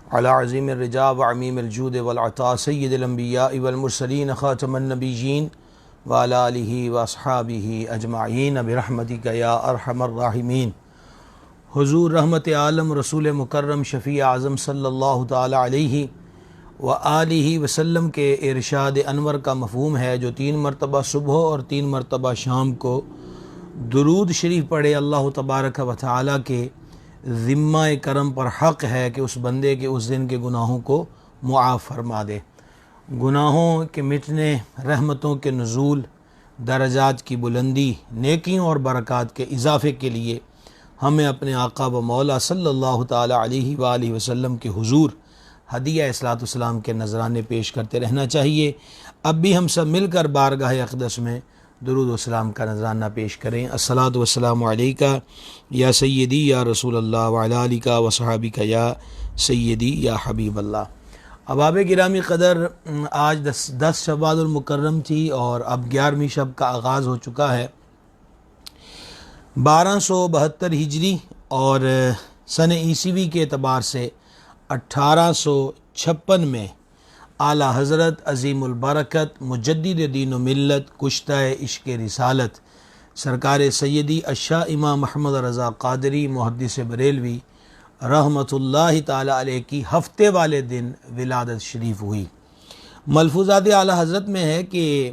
علی عظیم الرجا وعمیم الجود والعطاء سید الانبیاء والمرسلین خاتم النبیین وعلی آلہ واصحابہ اجمعین برحمتک یا ارحم الراحمین۔ حضور رحمت عالم رسول مکرم شفیع اعظم صلی اللہ تعالی علیہ وآلہ وسلم کے ارشاد انور کا مفہوم ہے جو 3 مرتبہ صبح اور 3 مرتبہ شام کو درود شریف پڑھے اللہ تبارک و تعالی کے ذمہ کرم پر حق ہے کہ اس بندے کے اس دن کے گناہوں کو معاف فرما دے۔ گناہوں کے مٹنے، رحمتوں کے نزول، درجات کی بلندی، نیکیوں اور برکات کے اضافے کے لیے ہمیں اپنے آقا و مولا صلی اللہ تعالی علیہ وآلہ وسلم کے حضور ہدیہ اصلاۃ والسلام کے نذرانے پیش کرتے رہنا چاہیے۔ اب بھی ہم سب مل کر بارگاہ اقدس میں درود و سلام کا نذرانہ پیش کریں۔ الصلاۃ والسلام علیکہ یا سیدی یا رسول اللہ وعلی آلہ وصحابہ یا سیدی یا حبیب اللہ۔ احباب گرامی قدر، آج 10 شوال المکرم تھی اور اب 11ویں شب کا آغاز ہو چکا ہے۔ 1272 ہجری اور سن عیسوی کے اعتبار سے 1856 میں اعلیٰ حضرت عظیم البرکت مجدد دین و ملت کشتہ عشق رسالت سرکار سیدی الشاہ امام محمد رضا قادری محدث بریلوی رحمۃ اللہ تعالی علیہ کی ہفتے والے دن ولادت شریف ہوئی۔ ملفوظات اعلیٰ حضرت میں ہے کہ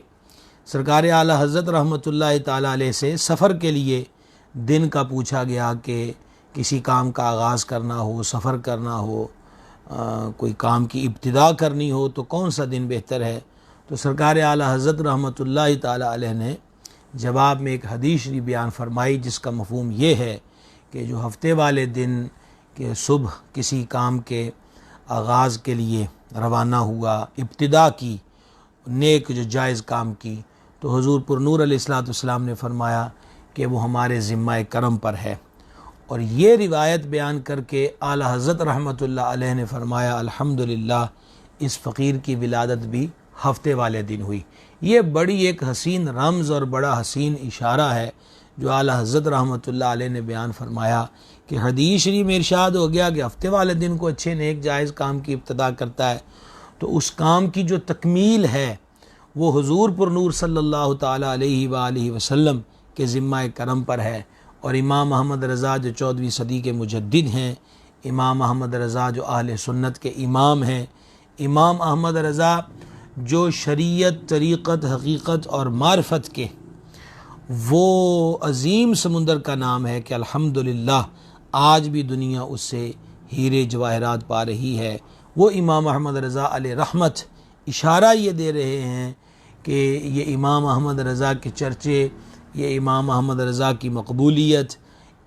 سرکار اعلیٰ حضرت رحمۃ اللہ تعالی علیہ سے سفر کے لیے دن کا پوچھا گیا کہ کسی کام کا آغاز کرنا ہو، سفر کرنا ہو، کوئی کام کی ابتدا کرنی ہو تو کون سا دن بہتر ہے؟ تو سرکار اعلیٰ حضرت رحمۃ اللہ تعالی علیہ نے جواب میں ایک حدیث شریف بیان فرمائی جس کا مفہوم یہ ہے کہ جو ہفتے والے دن کے صبح کسی کام کے آغاز کے لیے روانہ ہوا، ابتدا کی نیک جو جائز کام کی، تو حضور پر نور علیہ الصلوۃ والسلام نے فرمایا کہ وہ ہمارے ذمہ کرم پر ہے۔ اور یہ روایت بیان کر کے اعلیٰ حضرت رحمۃ اللہ علیہ نے فرمایا الحمدللہ اس فقیر کی ولادت بھی ہفتے والے دن ہوئی۔ یہ بڑی ایک حسین رمز اور بڑا حسین اشارہ ہے جو اعلیٰ حضرت رحمۃ اللہ علیہ نے بیان فرمایا کہ حدیث شریف میں ارشاد ہو گیا کہ ہفتے والے دن کو اچھے نیک جائز کام کی ابتدا کرتا ہے، تو اس کام کی جو تکمیل ہے وہ حضور پر نور صلی اللہ تعالی علیہ وآلہ وسلم کے ذمہ کرم پر ہے۔ اور امام محمد رضا جو 14ویں صدی کے مجدد ہیں، امام محمد رضا جو اہل سنت کے امام ہیں، امام احمد رضا جو شریعت، طریقت، حقیقت اور معرفت کے وہ عظیم سمندر کا نام ہے کہ الحمدللہ آج بھی دنیا اس سے ہیرے جواہرات پا رہی ہے۔ وہ امام احمد رضا علیہ رحمت اشارہ یہ دے رہے ہیں کہ یہ امام احمد رضا کے چرچے، یہ امام احمد رضا کی مقبولیت،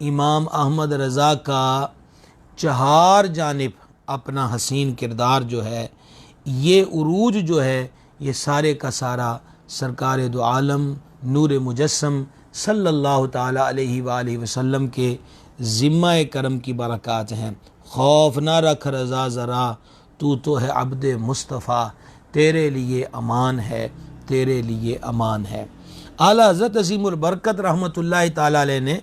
امام احمد رضا کا چہار جانب اپنا حسین کردار جو ہے، یہ عروج جو ہے، یہ سارے کا سارا سرکار دو عالم نور مجسم صلی اللہ تعالی علیہ وآلہ وسلم کے ذمہ کرم کی برکات ہیں۔ خوف نہ رکھ رضا ذرا، تو ہے عبد مصطفیٰ، تیرے لیے امان ہے، تیرے لیے امان ہے۔ اعلیٰ حضرت عظیم البرکت رحمۃ اللہ تعالی علیہ نے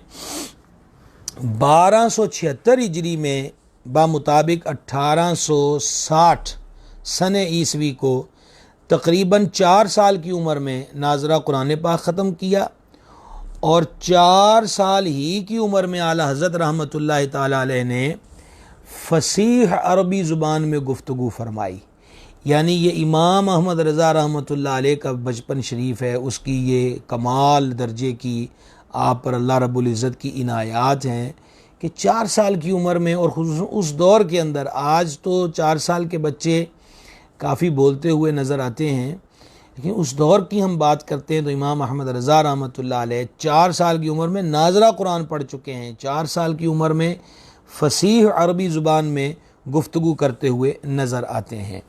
1276 ہجری میں بمطابق 1860 سن عیسوی کو تقریباً 4 سال کی عمر میں ناظرہ قرآن پاک ختم کیا، اور 4 سال ہی کی عمر میں اعلیٰ حضرت رحمۃ اللہ تعالی علیہ نے فصیح عربی زبان میں گفتگو فرمائی۔ یعنی یہ امام احمد رضا رحمۃ اللہ علیہ کا بچپن شریف ہے، اس کی یہ کمال درجے کی آپ پر اللہ رب العزت کی عنایات ہیں کہ 4 سال کی عمر میں، اور اس دور کے اندر آج تو 4 سال کے بچے کافی بولتے ہوئے نظر آتے ہیں، لیکن اس دور کی ہم بات کرتے ہیں تو امام احمد رضا رحمۃ اللہ علیہ 4 سال کی عمر میں ناظرہ قرآن پڑھ چکے ہیں، 4 سال کی عمر میں فصیح عربی زبان میں گفتگو کرتے ہوئے نظر آتے ہیں۔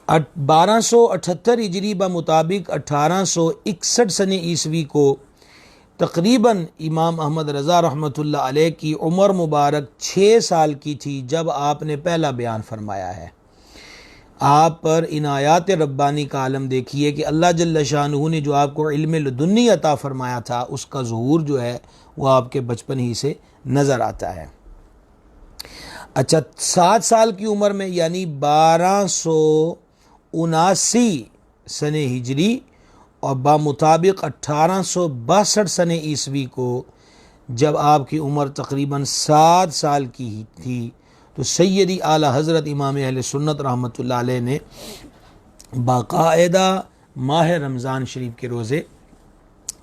1278 ہجری بمطابق 1861 سن عیسوی کو تقریباً امام احمد رضا رحمۃ اللہ علیہ کی عمر مبارک 6 سال کی تھی جب آپ نے پہلا بیان فرمایا ہے۔ آپ پر عنایات ربانی کا عالم دیکھیے کہ اللہ جل شانہ نے جو آپ کو علم لدنی عطا فرمایا تھا اس کا ظہور جو ہے وہ آپ کے بچپن ہی سے نظر آتا ہے۔ اچھا 7 سال کی عمر میں یعنی 1279 سن ہجری اور بمطابق 1862 سن عیسوی کو جب آپ کی عمر تقریباً 7 سال کی ہی تھی تو سیدی اعلیٰ حضرت امام اہل سنت رحمۃ اللہ علیہ نے باقاعدہ ماہ رمضان شریف کے روزے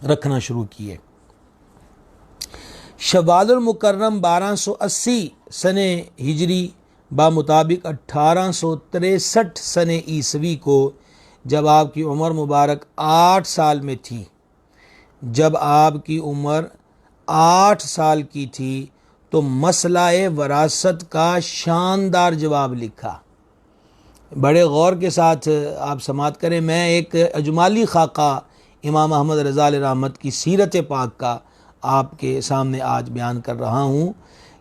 رکھنا شروع کیے۔ شوال المکرم 1280 سن ہجری بمطابق 1863 سن عیسوی کو جب آپ کی عمر مبارک 8 سال میں تھی، جب آپ کی عمر 8 سال کی تھی تو مسئلہ وراثت کا شاندار جواب لکھا۔ بڑے غور کے ساتھ آپ سماعت کریں، میں ایک اجمالی خاکہ امام احمد رضا علیہ رحمت کی سیرت پاک کا آپ کے سامنے آج بیان کر رہا ہوں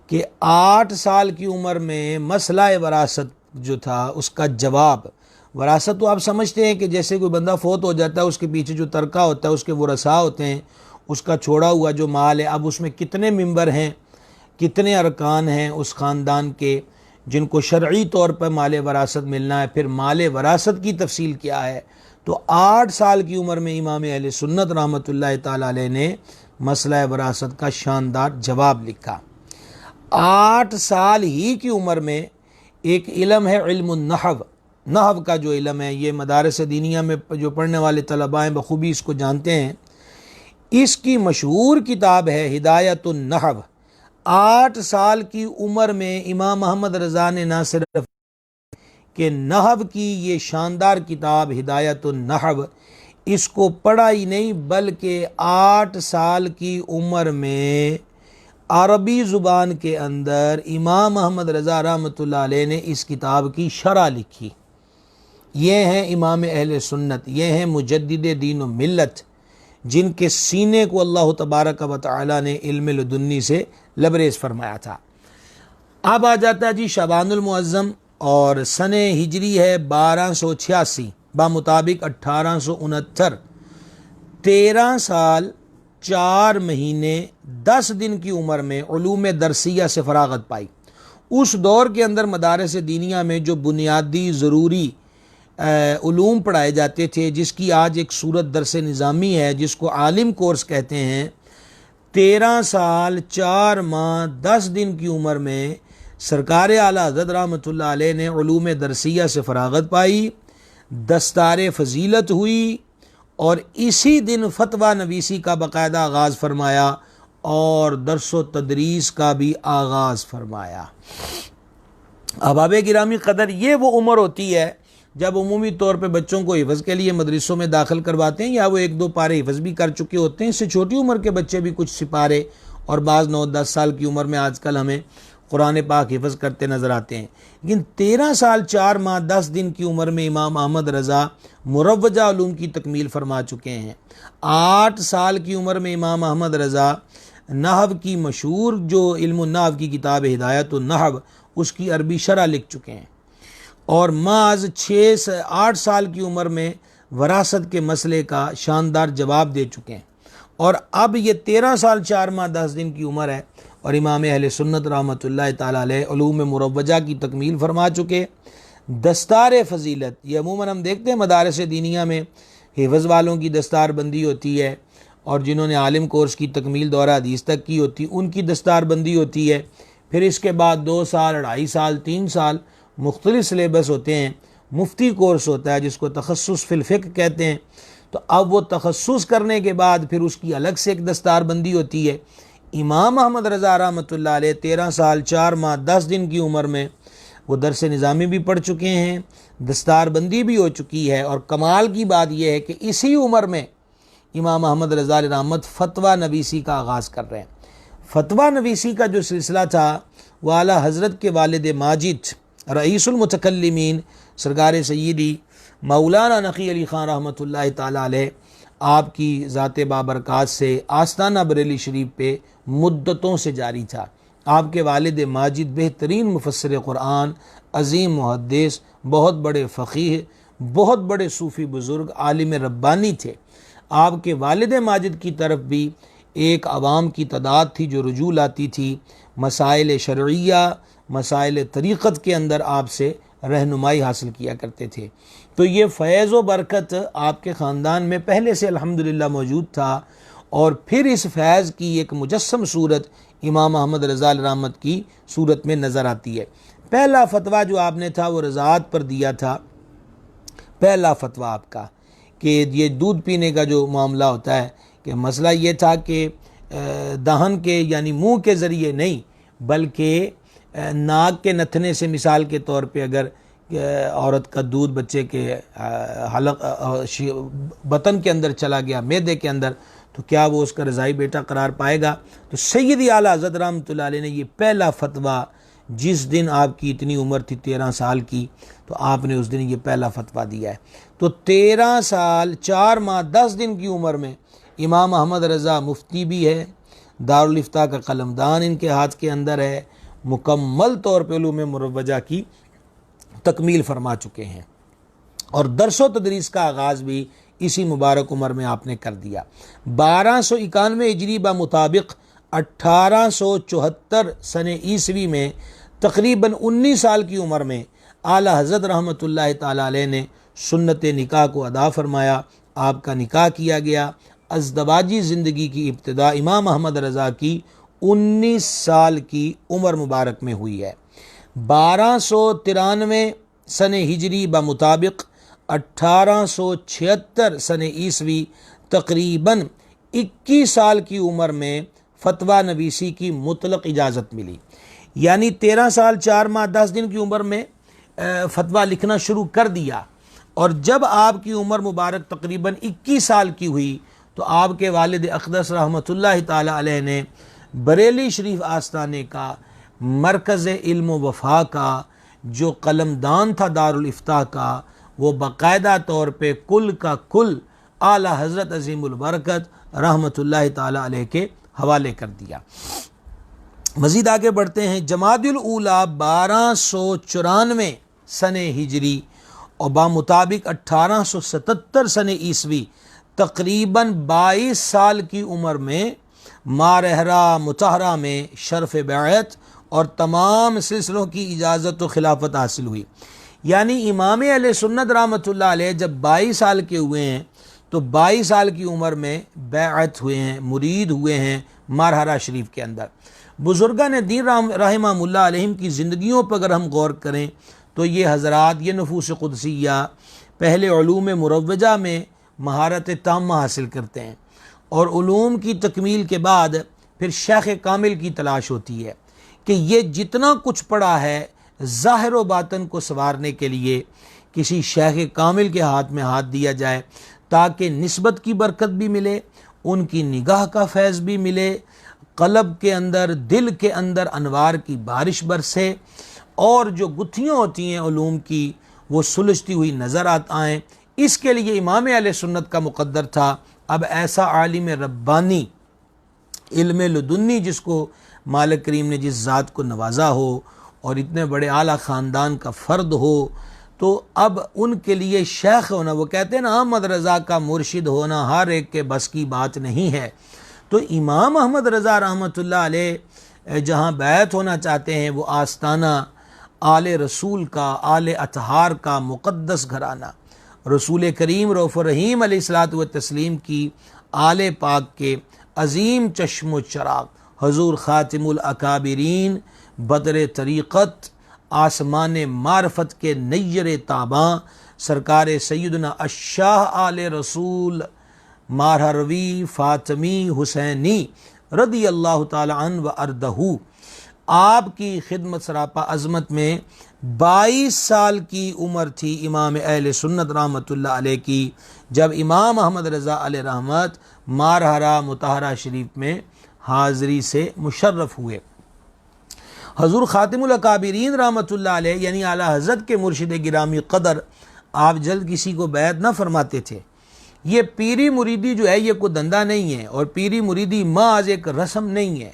کہ 8 سال کی عمر میں مسئلہ وراثت جو تھا اس کا جواب، وراثت تو آپ سمجھتے ہیں کہ جیسے کوئی بندہ فوت ہو جاتا ہے اس کے پیچھے جو ترکہ ہوتا ہے، اس کے ورثاء ہوتے ہیں، اس کا چھوڑا ہوا جو مال ہے، اب اس میں کتنے ممبر ہیں، کتنے ارکان ہیں اس خاندان کے جن کو شرعی طور پر مال وراثت ملنا ہے، پھر مال وراثت کی تفصیل کیا ہے۔ تو 8 سال کی عمر میں امام اہل سنت رحمۃ اللہ تعالی علیہ نے مسئلہ وراثت کا شاندار جواب لکھا۔ 8 سال ہی کی عمر میں ایک علم ہے علم النحو، نحو کا جو علم ہے، یہ مدارس دینیہ میں جو پڑھنے والے طلباء ہیں بخوبی اس کو جانتے ہیں۔ اس کی مشہور کتاب ہے ہدایت النحو۔ 8 سال کی عمر میں امام محمد رضا نے نہ صرف کہ نحو کی یہ شاندار کتاب ہدایت النحو اس کو پڑھا ہی نہیں، بلکہ 8 سال کی عمر میں عربی زبان کے اندر امام محمد رضا رحمۃ اللہ علیہ نے اس کتاب کی شرح لکھی۔ یہ ہیں امام اہل سنت، یہ ہیں مجدد دین و ملت، جن کے سینے کو اللہ تبارک و تعالی نے علم لدنی سے لبریز فرمایا تھا۔ اب آ جاتا ہے جی شعبان المعظم اور سن ہجری ہے 1286 بمطابق 1869، 13 سال 4 مہینے 10 دن کی عمر میں علوم درسیہ سے فراغت پائی۔ اس دور کے اندر مدارس دینیہ میں جو بنیادی ضروری علوم پڑھائے جاتے تھے، جس کی آج ایک صورت درس نظامی ہے جس کو عالم کورس کہتے ہیں، 13 سال 4 ماہ 10 دن کی عمر میں سرکار اعلیٰ حضرت رحمۃ اللہ علیہ نے علوم درسیہ سے فراغت پائی، دستار فضیلت ہوئی اور اسی دن فتویٰ نویسی کا باقاعدہ آغاز فرمایا اور درس و تدریس کا بھی آغاز فرمایا۔ احباب گرامی قدر، یہ وہ عمر ہوتی ہے جب عمومی طور پہ بچوں کو حفظ کے لیے مدرسوں میں داخل کرواتے ہیں، یا وہ 1-2 پارے حفظ بھی کر چکے ہوتے ہیں۔ اس سے چھوٹی عمر کے بچے بھی کچھ سپارے اور بعض 9-10 سال کی عمر میں آج کل ہمیں قرآن پاک حفظ کرتے نظر آتے ہیں، لیکن 13 سال 4 ماہ 10 دن کی عمر میں امام احمد رضا مروجہ علوم کی تکمیل فرما چکے ہیں۔ 8 سال کی عمر میں امام احمد رضا نحو کی مشہور جو علم النحو کی کتاب ہدایت النحو اس کی عربی شرح لکھ چکے ہیں، اور محض 6-8 سال کی عمر میں وراثت کے مسئلے کا شاندار جواب دے چکے ہیں۔ اور اب یہ 13 سال 4 ماہ 10 دن کی عمر ہے اور امام اہل سنت رحمۃ اللہ تعالی علیہ علوم مروجہ کی تکمیل فرما چکے۔ دستار فضیلت، یہ عموماً ہم دیکھتے ہیں مدارس دینیہ میں حفظ والوں کی دستار بندی ہوتی ہے، اور جنہوں نے عالم کورس کی تکمیل دورہ حدیث تک کی ہوتی ان کی دستار بندی ہوتی ہے، پھر اس کے بعد 2 سال 2.5 سال 3 سال مختلف سلیبس ہوتے ہیں، مفتی کورس ہوتا ہے جس کو تخصص فی الفقہ کہتے ہیں۔ تو اب وہ تخصص کرنے کے بعد پھر اس کی الگ سے ایک دستار بندی ہوتی ہے۔ امام احمد رضا رحمۃ اللہ علیہ 13 سال 4 ماہ 10 دن کی عمر میں وہ درس نظامی بھی پڑھ چکے ہیں، دستار بندی بھی ہو چکی ہے، اور کمال کی بات یہ ہے کہ اسی عمر میں امام احمد رضا علیہ رحمت فتویٰ نویسی کا آغاز کر رہے ہیں۔ فتویٰ نویسی کا جو سلسلہ تھا وہ اعلیٰ حضرت کے والد ماجد رئیس المتکلمین سرکار سیدی مولانا نقی علی خان رحمۃ اللہ تعالی علیہ آپ کی ذات بابرکات سے آستانہ بریلی شریف پہ مدتوں سے جاری تھا۔ آپ کے والد ماجد بہترین مفسر قرآن، عظیم محدث، بہت بڑے فقیہ، بہت بڑے صوفی بزرگ، عالم ربانی تھے۔ آپ کے والد ماجد کی طرف بھی ایک عوام کی تعداد تھی جو رجوع لاتی تھی، مسائل شرعیہ، مسائل طریقت کے اندر آپ سے رہنمائی حاصل کیا کرتے تھے۔ تو یہ فیض و برکت آپ کے خاندان میں پہلے سے الحمدللہ موجود تھا، اور پھر اس فیض کی ایک مجسم صورت امام احمد رضا علیہ رحمت کی صورت میں نظر آتی ہے۔ پہلا فتویٰ جو آپ نے تھا وہ رضاعت پر دیا تھا، پہلا فتویٰ آپ کا کہ یہ دودھ پینے کا جو معاملہ ہوتا ہے، کہ مسئلہ یہ تھا کہ دہن کے یعنی منہ کے ذریعے نہیں بلکہ ناک کے نتھنے سے مثال کے طور پہ اگر عورت کا دودھ بچے کے حلق بطن کے اندر چلا گیا، معدے کے اندر، تو کیا وہ اس کا رضاعی بیٹا قرار پائے گا؟ تو سیدی اعلیٰ حضرت رحمۃ اللہ علیہ نے یہ پہلا فتویٰ، جس دن آپ کی اتنی عمر تھی 13 سال کی، تو آپ نے اس دن یہ پہلا فتویٰ دیا ہے۔ تو 13 سال 4 ماہ 10 دن کی عمر میں امام احمد رضا مفتی بھی ہے، دارالافتاء کا قلمدان ان کے ہاتھ کے اندر ہے، مکمل طور پہ علوم مروجہ کی تکمیل فرما چکے ہیں، اور درس و تدریس کا آغاز بھی اسی مبارک عمر میں آپ نے کر دیا۔ 1291 ہجری بمطابق 1874 سن عیسوی میں تقریباً 19 سال کی عمر میں اعلیٰ حضرت رحمۃ اللہ تعالی علیہ نے سنت نکاح کو ادا فرمایا، آپ کا نکاح کیا گیا۔ ازدواجی زندگی کی ابتدا امام احمد رضا کی 19 سال کی عمر مبارک میں ہوئی ہے۔ 1293 سن ہجری بمطابق 1876 سن عیسوی تقریباً 21 سال کی عمر میں فتویٰ نویسی کی مطلق اجازت ملی، یعنی 13 سال 4 ماہ 10 دن کی عمر میں فتویٰ لکھنا شروع کر دیا، اور جب آپ کی عمر مبارک تقریباً 21 سال کی ہوئی تو آپ کے والد اقدس رحمۃ اللہ تعالی علیہ نے بریلی شریف آستانے کا، مرکز علم و وفا کا جو قلمدان تھا دارالافتاء کا، وہ باقاعدہ طور پہ کل کا کل اعلیٰ حضرت عظیم البرکت رحمۃ اللہ تعالی علیہ کے حوالے کر دیا۔ مزید آگے بڑھتے ہیں۔ جمادی الاولیٰ 1294 سن ہجری اور بمطابق 1877 سن عیسوی تقریباً 22 سال کی عمر میں مارہرہ مطہرہ میں شرف بیعت اور تمام سلسلوں کی اجازت و خلافت حاصل ہوئی، یعنی امام اہل سنت رحمۃ اللہ علیہ جب 22 سال کے ہوئے ہیں تو 22 سال کی عمر میں بیعت ہوئے ہیں، مرید ہوئے ہیں مارہرہ شریف کے اندر۔ بزرگان دین رحمہ اللہ علیہم کی زندگیوں پر اگر ہم غور کریں تو یہ حضرات، یہ نفوس قدسیہ پہلے علوم مروجہ میں مہارت تامہ حاصل کرتے ہیں، اور علوم کی تکمیل کے بعد پھر شیخ کامل کی تلاش ہوتی ہے کہ یہ جتنا کچھ پڑھا ہے ظاہر و باطن کو سنوارنے کے لیے کسی شیخ کامل کے ہاتھ میں ہاتھ دیا جائے، تاکہ نسبت کی برکت بھی ملے، ان کی نگاہ کا فیض بھی ملے، قلب کے اندر، دل کے اندر انوار کی بارش برسے، اور جو گتھیاں ہوتی ہیں علوم کی وہ سلجھتی ہوئی نظر آئیں۔ اس کے لیے امام اہل سنت کا مقدر تھا اب ایسا عالم ربانی، علم لدنی، جس کو مالک کریم نے جس ذات کو نوازا ہو اور اتنے بڑے اعلیٰ خاندان کا فرد ہو، تو اب ان کے لیے شیخ ہونا، وہ کہتے ہیں نا احمد رضا کا مرشد ہونا ہر ایک کے بس کی بات نہیں ہے، تو امام احمد رضا رحمۃ اللہ علیہ جہاں بیعت ہونا چاہتے ہیں وہ آستانہ آل رسول کا، آل اطہار کا مقدس گھرانہ، رسول کریم رؤوف الرحیم علیہ الصلاۃ والتسلیم کی آل پاک کے عظیم چشم و چراغ حضور خاتم الاکابرین، بدر طریقت، آسمان معرفت کے نیر تاباں، سرکار سیدنا الشاہ آل رسول مارہروی فاطمی حسینی رضی اللہ تعالی عنہ و ارضہ، آپ کی خدمت سراپا عظمت میں 22 سال کی عمر تھی امام اہل سنت رحمۃ اللہ علیہ کی، جب امام احمد رضا علیہ رحمت مارہرہ مطہرہ شریف میں حاضری سے مشرف ہوئے۔ حضور خاتم الاکابرین رحمۃ اللہ علیہ یعنی اعلیٰ حضرت کے مرشد گرامی قدر، آپ جلد کسی کو بیعت نہ فرماتے تھے۔ یہ پیری مریدی جو ہے یہ کوئی دندہ نہیں ہے، اور پیری مریدی محض ایک رسم نہیں ہے۔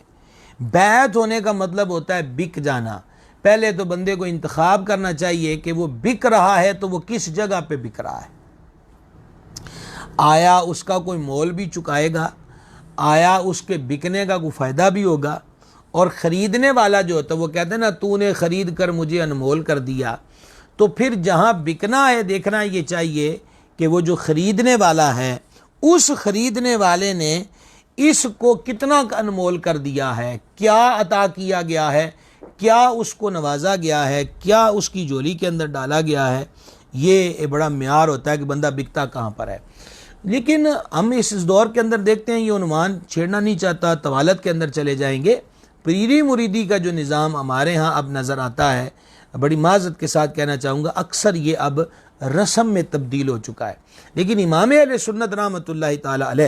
بیعت ہونے کا مطلب ہوتا ہے بک جانا۔ پہلے تو بندے کو انتخاب کرنا چاہیے کہ وہ بک رہا ہے تو وہ کس جگہ پہ بک رہا ہے، آیا اس کا کوئی مول بھی چکائے گا، آیا اس کے بکنے کا کوئی فائدہ بھی ہوگا، اور خریدنے والا جو ہوتا ہے وہ کہتے ہیں نا تو نے خرید کر مجھے انمول کر دیا، تو پھر جہاں بکنا ہے دیکھنا یہ چاہیے کہ وہ جو خریدنے والا ہے اس خریدنے والے نے اس کو کتنا انمول کر دیا ہے، کیا عطا کیا گیا ہے، کیا اس کو نوازا گیا ہے، کیا اس کی جولی کے اندر ڈالا گیا ہے۔ یہ بڑا معیار ہوتا ہے کہ بندہ بکتا کہاں پر ہے۔ لیکن ہم اس دور کے اندر دیکھتے ہیں، یہ عنوان چھیڑنا نہیں چاہتا، طوالت کے اندر چلے جائیں گے۔ پیری مریدی کا جو نظام ہمارے ہاں اب نظر آتا ہے، بڑی معذرت کے ساتھ کہنا چاہوں گا، اکثر یہ اب رسم میں تبدیل ہو چکا ہے۔ لیکن امام اہل سنت رحمۃ اللہ تعالی علیہ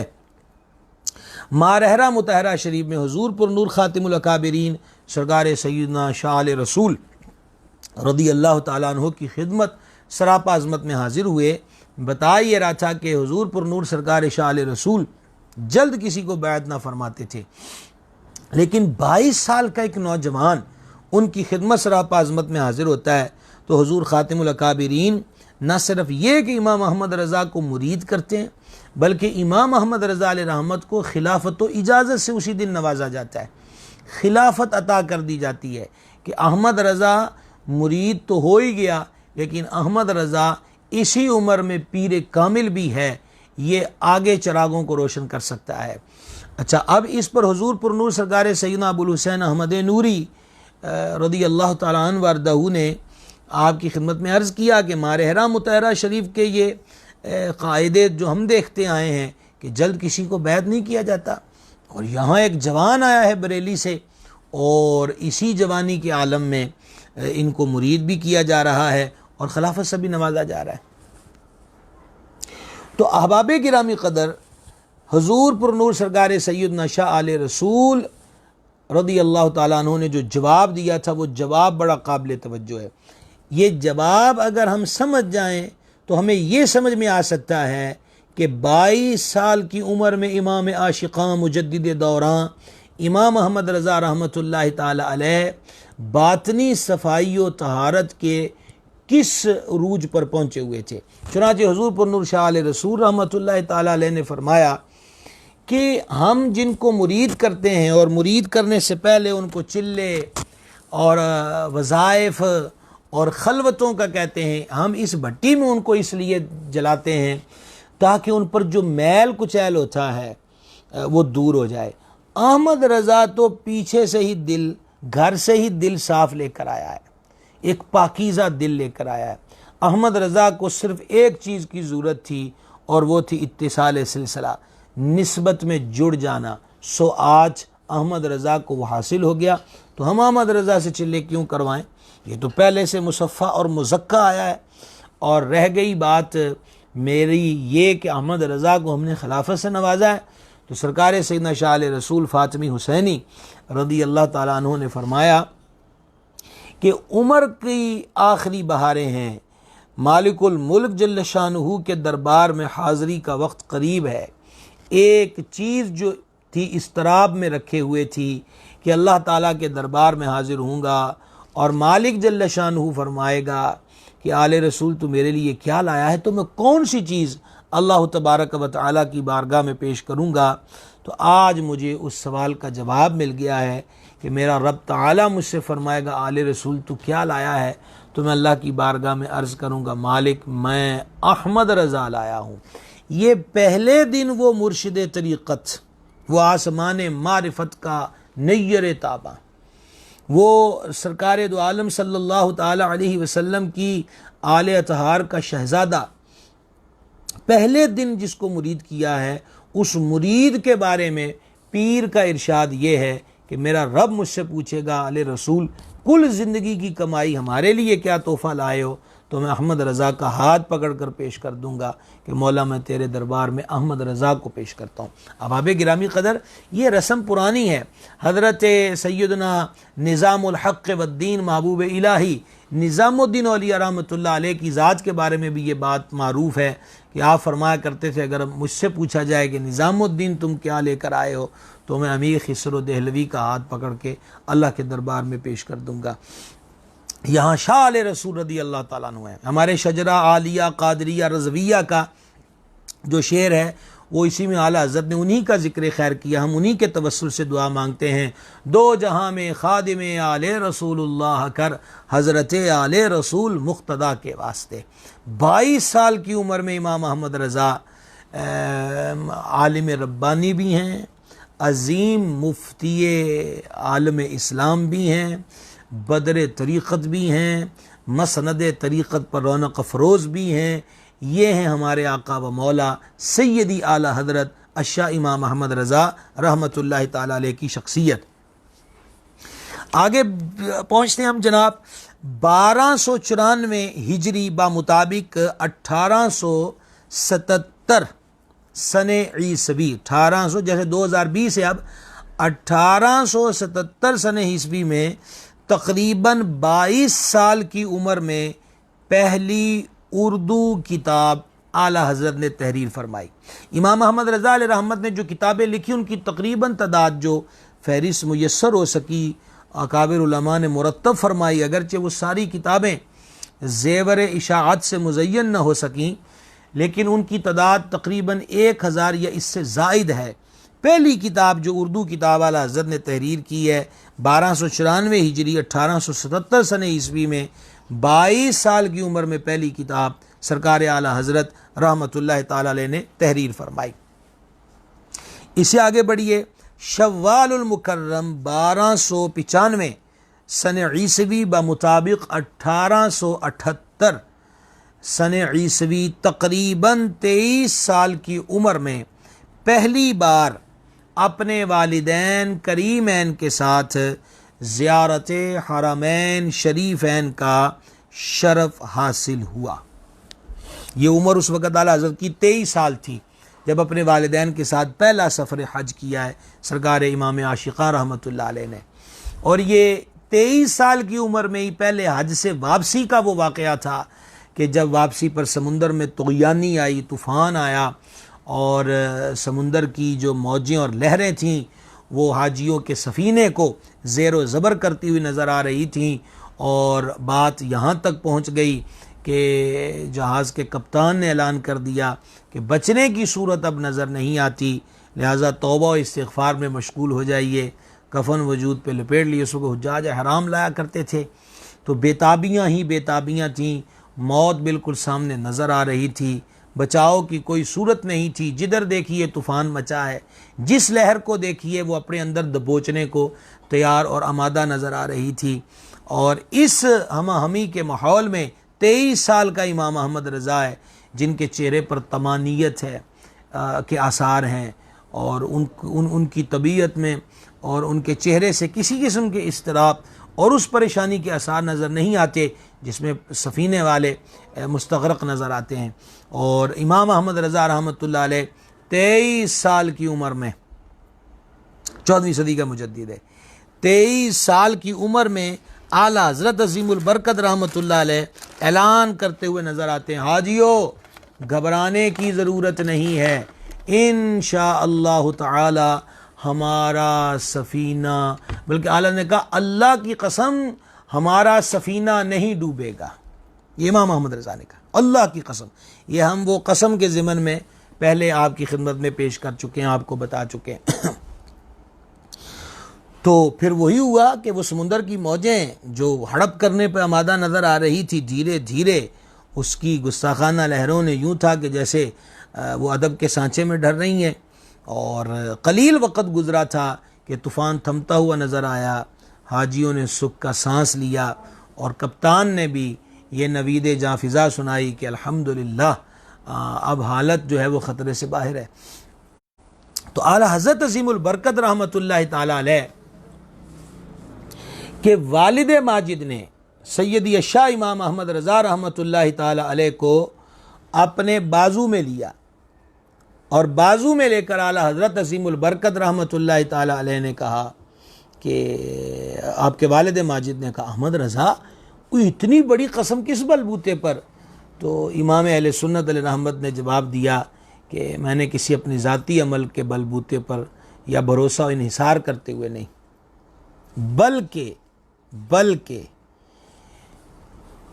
مارہرہ مطہرہ شریف میں حضور پر نور خاتم الاکابرین سرکار سیدنا شاہ علیہ رسول رضی اللہ تعالیٰ عنہ کی خدمت سراپا عظمت میں حاضر ہوئے۔ بتا یہ رہا تھا کہ حضور پر نور سرکار شاہ علیہ رسول جلد کسی کو بیعت نہ فرماتے تھے، لیکن 22 سال کا ایک نوجوان ان کی خدمت سراپا عظمت میں حاضر ہوتا ہے تو حضور خاتم الاکابرین نہ صرف یہ کہ امام احمد رضا کو مرید کرتے ہیں، بلکہ امام احمد رضا علیہ رحمت کو خلافت و اجازت سے اسی دن نوازا جاتا ہے، خلافت عطا کر دی جاتی ہے کہ احمد رضا مرید تو ہو ہی گیا، لیکن احمد رضا اسی عمر میں پیر کامل بھی ہے، یہ آگے چراغوں کو روشن کر سکتا ہے۔ اچھا، اب اس پر حضور پر نور سرکار سیدنا ابو الحسین احمد نوری رضی اللہ تعالیٰ عنہ وردہ نے آپ کی خدمت میں عرض کیا کہ مارہرہ مطہرہ شریف کے یہ قاعدے جو ہم دیکھتے آئے ہیں کہ جلد کسی کو بیعت نہیں کیا جاتا، اور یہاں ایک جوان آیا ہے بریلی سے اور اسی جوانی کے عالم میں ان کو مرید بھی کیا جا رہا ہے اور خلافت سے بھی نوازا جا رہا ہے۔ تو احباب گرامی قدر، حضور پر نور سرکار سیدنا شاہ علیہ رسول رضی اللہ تعالیٰ عنہ نے جو جواب دیا تھا وہ جواب بڑا قابل توجہ ہے۔ یہ جواب اگر ہم سمجھ جائیں تو ہمیں یہ سمجھ میں آ سکتا ہے کہ 22 سال کی عمر میں امام عاشقاں مجدد دوراں امام احمد رضا رحمۃ اللہ تعالی علیہ باطنی صفائی و طہارت کے کس عروج پر پہنچے ہوئے تھے۔ چنانچہ حضور پر نور شاہ علیہ رسول رحمۃ اللہ تعالی علیہ نے فرمایا کہ ہم جن کو مرید کرتے ہیں اور مرید کرنے سے پہلے ان کو چلے اور وظائف اور خلوتوں کا کہتے ہیں، ہم اس بھٹی میں ان کو اس لیے جلاتے ہیں تاکہ ان پر جو میل کچیل ہوتا ہے وہ دور ہو جائے۔ احمد رضا تو پیچھے سے ہی دل، گھر سے ہی دل صاف لے کر آیا ہے، ایک پاکیزہ دل لے کر آیا ہے۔ احمد رضا کو صرف ایک چیز کی ضرورت تھی اور وہ تھی اتصال سلسلہ، نسبت میں جڑ جانا۔ سو آج احمد رضا کو وہ حاصل ہو گیا، تو ہم احمد رضا سے چلے کیوں کروائیں؟ یہ تو پہلے سے مصفہ اور مزکہ آیا ہے۔ اور رہ گئی بات میری یہ کہ احمد رضا کو ہم نے خلافت سے نوازا ہے، تو سرکار سیدنا شاہ علیہ رسول فاطمی حسینی رضی اللہ تعالیٰ عنہ نے فرمایا کہ عمر کی آخری بہاریں ہیں، مالک الملک جل شانہ کے دربار میں حاضری کا وقت قریب ہے۔ ایک چیز جو تھی اضطراب میں رکھے ہوئے تھی کہ اللہ تعالیٰ کے دربار میں حاضر ہوں گا اور مالک جل شانہ فرمائے گا کہ آل رسول تو میرے لیے کیا لایا ہے، تو میں کون سی چیز اللہ تبارک و تعالیٰ کی بارگاہ میں پیش کروں گا۔ تو آج مجھے اس سوال کا جواب مل گیا ہے کہ میرا رب تعالیٰ مجھ سے فرمائے گا آل رسول تو کیا لایا ہے، تو میں اللہ کی بارگاہ میں عرض کروں گا مالک میں احمد رضا لایا ہوں۔ یہ پہلے دن وہ مرشد طریقت، وہ آسمان معرفت کا نیر تاباں، وہ سرکار دو عالم صلی اللہ تعالی علیہ وسلم کی آل اطہار کا شہزادہ، پہلے دن جس کو مرید کیا ہے، اس مرید کے بارے میں پیر کا ارشاد یہ ہے کہ میرا رب مجھ سے پوچھے گا آل رسول کل زندگی کی کمائی ہمارے لیے کیا تحفہ لائے ہو، تو میں احمد رضا کا ہاتھ پکڑ کر پیش کر دوں گا کہ مولا میں تیرے دربار میں احمد رضا کو پیش کرتا ہوں۔ احباب گرامی قدر، یہ رسم پرانی ہے۔ حضرت سیدنا نظام الحق والدین محبوب الہی نظام الدین اولیاء رحمۃ اللہ علیہ کی ذات کے بارے میں بھی یہ بات معروف ہے کہ آپ فرمایا کرتے تھے اگر مجھ سے پوچھا جائے کہ نظام الدین تم کیا لے کر آئے ہو، تو میں امیر خسرو دہلوی کا ہاتھ پکڑ کے اللہ کے دربار میں پیش کر دوں گا۔ یہاں شاہ علیہ رسول رضی اللہ تعالیٰ عنہ ہے۔ ہمارے شجرہ عالیہ قادریہ رضویہ کا جو شعر ہے وہ اسی میں اعلیٰ حضرت نے انہی کا ذکر خیر کیا. ہم انہی کے توسل سے دعا مانگتے ہیں. دو جہاں میں خادم آل رسول اللہ کر حضرت آل رسول مقتدا کے واسطے. 22 سال کی عمر میں امام احمد رضا عالم ربانی بھی ہیں، عظیم مفتی عالم اسلام بھی ہیں، بدر طریقت بھی ہیں، مسند طریقت پر رونق افروز بھی ہیں. یہ ہیں ہمارے آقا و مولا سیدی اعلی حضرت الشاہ امام احمد رضا رحمۃ اللہ تعالی علیہ کی شخصیت. آگے پہنچتے ہیں ہم جناب 1294 ہجری بمطابق 1877 سن عیسوی، 1800 جیسے 2020 ہے اب 1877 سن عیسوی میں تقریباً 22 سال کی عمر میں پہلی اردو کتاب اعلیٰ حضرت نے تحریر فرمائی. امام احمد رضا علیہ رحمت نے جو کتابیں لکھی ان کی تقریباً تعداد جو فہرست میسر ہو سکی اکابر علماء نے مرتب فرمائی، اگرچہ وہ ساری کتابیں زیور اشاعت سے مزین نہ ہو سکیں لیکن ان کی تعداد تقریباً 1000 یا اس سے زائد ہے. پہلی کتاب جو اردو کتاب اعلیٰ حضرت نے تحریر کی ہے 1294 ہجری 1877 سن عیسوی میں 22 سال کی عمر میں پہلی کتاب سرکار اعلیٰ حضرت رحمۃ اللہ تعالی علیہ نے تحریر فرمائی. اسے آگے بڑھیے. شوال المکرم 1295 سن عیسوی بمطابق 1878 سن عیسوی تقریباً 23 سال کی عمر میں پہلی بار اپنے والدین کریمین کے ساتھ زیارت حرمین شریفین کا شرف حاصل ہوا. یہ عمر اس وقت اعلیٰ حضرت کی 23 سال تھی جب اپنے والدین کے ساتھ پہلا سفر حج کیا ہے سرکار امام عاشقاں رحمۃ اللہ علیہ نے. اور یہ 23 سال کی عمر میں ہی پہلے حج سے واپسی کا وہ واقعہ تھا کہ جب واپسی پر سمندر میں طغیانی آئی، طوفان آیا اور سمندر کی جو موجیں اور لہریں تھیں وہ حاجیوں کے سفینے کو زیر و زبر کرتی ہوئی نظر آ رہی تھیں. اور بات یہاں تک پہنچ گئی کہ جہاز کے کپتان نے اعلان کر دیا کہ بچنے کی صورت اب نظر نہیں آتی، لہٰذا توبہ و استغفار میں مشغول ہو جائیے. کفن وجود پہ لپیٹ لیے. اس کو حجاج حرام لایا کرتے تھے تو بےتابیاں ہی بےتابیاں تھیں. موت بالکل سامنے نظر آ رہی تھی، بچاؤ کی کوئی صورت نہیں تھی. جدھر دیکھیے طوفان مچا ہے، جس لہر کو دیکھیے وہ اپنے اندر دبوچنے کو تیار اور آمادہ نظر آ رہی تھی. اور اس ہمہ ہمی کے ماحول میں 23 سال کا امام احمد رضا ہے جن کے چہرے پر طمانیت ہے کے آثار ہیں اور ان کی طبیعت میں اور ان کے چہرے سے کسی قسم کے اضطراب اور اس پریشانی کے آثار نظر نہیں آتے جس میں سفینے والے مستغرق نظر آتے ہیں. اور امام احمد رضا رحمۃ اللہ علیہ 23 سال کی عمر میں 14ویں صدی کا مجدد ہے. 23 سال کی عمر میں اعلیٰ حضرت عظیم البرکت رحمۃ اللہ علیہ اعلان کرتے ہوئے نظر آتے ہیں، حاجیو گھبرانے کی ضرورت نہیں ہے، انشاءاللہ تعالی ہمارا سفینہ، بلکہ اعلیٰ نے کہا اللہ کی قسم ہمارا سفینہ نہیں ڈوبے گا. یہ امام محمد رضا نے کہا اللہ کی قسم. یہ ہم وہ قسم کے ضمن میں پہلے آپ کی خدمت میں پیش کر چکے ہیں، آپ کو بتا چکے ہیں. تو پھر وہی ہوا کہ وہ سمندر کی موجیں جو ہڑپ کرنے پہ آمادہ نظر آ رہی تھی دھیرے دھیرے اس کی گستاخانہ لہروں نے یوں تھا کہ جیسے وہ ادب کے سانچے میں ڈر رہی ہیں. اور قلیل وقت گزرا تھا کہ طوفان تھمتا ہوا نظر آیا. حاجیوں نے سکھ کا سانس لیا اور کپتان نے بھی یہ نوید جاں فضا سنائی کہ الحمدللہ اب حالت جو ہے وہ خطرے سے باہر ہے. تو اعلیٰ حضرت عظیم البرکت رحمۃ اللہ تعالی علیہ کہ والد ماجد نے سیدی الشاہ امام احمد رضا رحمۃ اللہ تعالی علیہ کو اپنے بازو میں لیا اور بازو میں لے کر اعلیٰ حضرت عظیم البرکت رحمۃ اللہ تعالی علیہ نے کہا کہ آپ کے والد ماجد نے کہا احمد رضا کوئی اتنی بڑی قسم کس بلبوتے پر؟ تو امام اہل سنت علیہ رحمت نے جواب دیا کہ میں نے کسی اپنی ذاتی عمل کے بلبوتے پر یا بھروسہ و انحصار کرتے ہوئے نہیں، بلکہ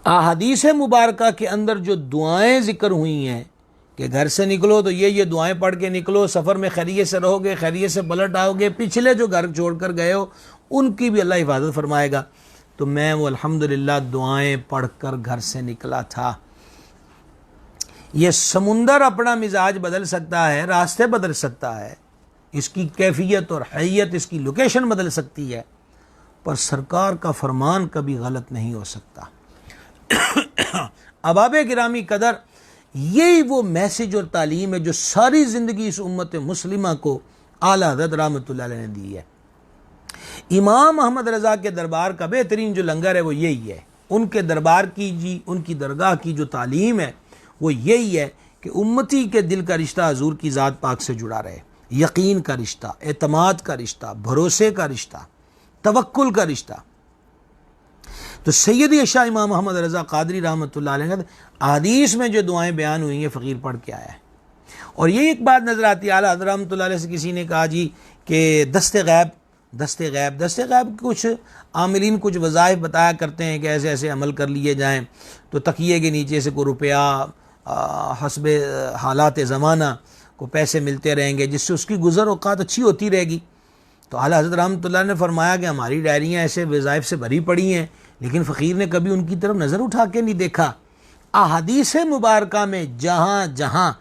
احادیث مبارکہ کے اندر جو دعائیں ذکر ہوئی ہیں کہ گھر سے نکلو تو یہ دعائیں پڑھ کے نکلو، سفر میں خیریت سے رہو گے، خیریت سے پلٹ آؤ گے، پچھلے جو گھر چھوڑ کر گئے ہو ان کی بھی اللہ حفاظت فرمائے گا۔ تو میں وہ الحمدللہ دعائیں پڑھ کر گھر سے نکلا تھا۔ یہ سمندر اپنا مزاج بدل سکتا ہے، راستے بدل سکتا ہے، اس کی کیفیت اور حیت، اس کی لوکیشن بدل سکتی ہے، پر سرکار کا فرمان کبھی غلط نہیں ہو سکتا۔ احباب گرامی قدر، یہی وہ میسج اور تعلیم ہے جو ساری زندگی اس امت مسلمہ کو اعلیٰ حضرت رحمۃ اللہ علیہ نے دی ہے۔ امام احمد رضا کے دربار کا بہترین جو لنگر ہے وہ یہی ہے، ان کے دربار کی ان کی درگاہ کی جو تعلیم ہے وہ یہی ہے کہ امتی کے دل کا رشتہ حضور کی ذات پاک سے جڑا رہے، یقین کا رشتہ، اعتماد کا رشتہ، بھروسے کا رشتہ، توکل کا رشتہ۔ تو سیدی اشیاء امام محمد رضا قادری رحمۃ اللہ علیہ حدیث میں جو دعائیں بیان ہوئی ہیں فقیر پڑھ کے آیا ہے۔ اور یہ ایک بات نظر آتی ہے، اعلیٰ حضرت رحمۃ اللہ علیہ سے کسی نے کہا جی کہ دست غیب کچھ عاملین کچھ وظائف بتایا کرتے ہیں کہ ایسے ایسے عمل کر لیے جائیں تو تکیے کے نیچے سے کوئی روپیہ حسب حالات زمانہ کو پیسے ملتے رہیں گے، جس سے اس کی گزر اوقات اچھی ہوتی رہے گی۔ تو اعلیٰ حضرت رحمۃ اللہ نے فرمایا کہ ہماری ڈائریاں ایسے وظائف سے بھری پڑی ہیں، لیکن فقیر نے کبھی ان کی طرف نظر اٹھا کے نہیں دیکھا۔ احادیث مبارکہ میں جہاں جہاں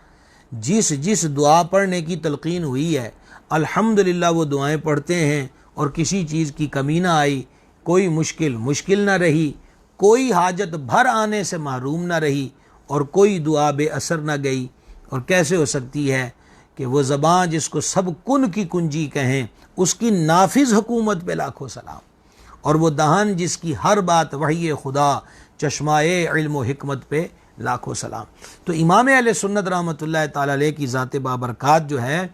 جس دعا پڑھنے کی تلقین ہوئی ہے الحمدللہ وہ دعائیں پڑھتے ہیں، اور کسی چیز کی کمی نہ آئی، کوئی مشکل نہ رہی، کوئی حاجت بھر آنے سے محروم نہ رہی، اور کوئی دعا بے اثر نہ گئی۔ اور کیسے ہو سکتی ہے کہ وہ زبان جس کو سب کن کی کنجی کہیں، اس کی نافذ حکومت پہ لاکھوں سلام، اور وہ دہن جس کی ہر بات وحی خدا، چشمائے علم و حکمت پہ لاکھوں سلام۔ تو امام اہل سنت رحمۃ اللہ تعالی علیہ کی ذات بابرکات جو ہے،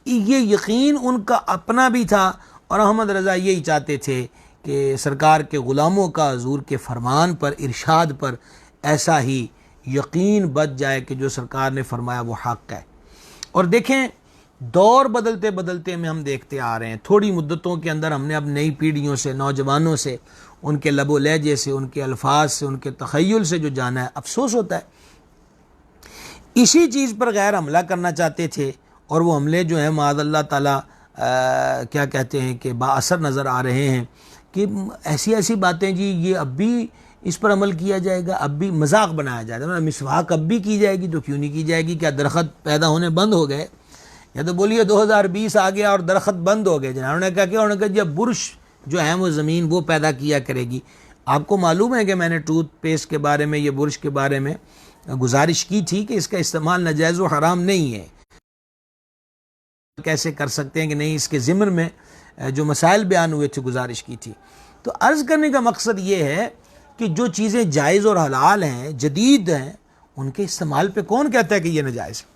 یہ یقین ان کا اپنا بھی تھا، اور احمد رضا یہی چاہتے تھے کہ سرکار کے غلاموں کا حضور کے فرمان پر، ارشاد پر ایسا ہی یقین بچ جائے کہ جو سرکار نے فرمایا وہ حق ہے۔ اور دیکھیں دور بدلتے بدلتے میں ہم دیکھتے آ رہے ہیں، تھوڑی مدتوں کے اندر ہم نے اب نئی پیڑھیوں سے، نوجوانوں سے، ان کے لب و لہجے سے، ان کے الفاظ سے، ان کے تخیل سے جو جانا ہے، افسوس ہوتا ہے۔ اسی چیز پر غیر حملہ کرنا چاہتے تھے، اور وہ حملے جو ہیں معاذ اللہ تعالیٰ کیا کہتے ہیں کہ با اثر نظر آ رہے ہیں، کہ ایسی باتیں جی یہ اب بھی اس پر عمل کیا جائے گا، اب بھی مذاق بنایا جائے گا، مسواک اب بھی کی جائے گی تو کیوں نہیں کی جائے گی؟ کیا درخت پیدا ہونے بند ہو گئے؟ یا تو بولیے 2020 آ گیا اور درخت بند ہو گئے۔ انہوں نے کہا کہ انہوں نے کہا جب برش جو ہے وہ زمین وہ پیدا کیا کرے گی۔ آپ کو معلوم ہے کہ میں نے ٹوتھ پیسٹ کے بارے میں، یہ برش کے بارے میں گزارش کی تھی کہ اس کا استعمال ناجائز و حرام نہیں ہے، کیسے کر سکتے ہیں کہ نہیں، اس کے ضمن میں جو مسائل بیان ہوئے تھے گزارش کی تھی۔ تو عرض کرنے کا مقصد یہ ہے کہ جو چیزیں جائز اور حلال ہیں، جدید ہیں، ان کے استعمال پہ کون کہتا ہے کہ یہ ناجائز ہے؟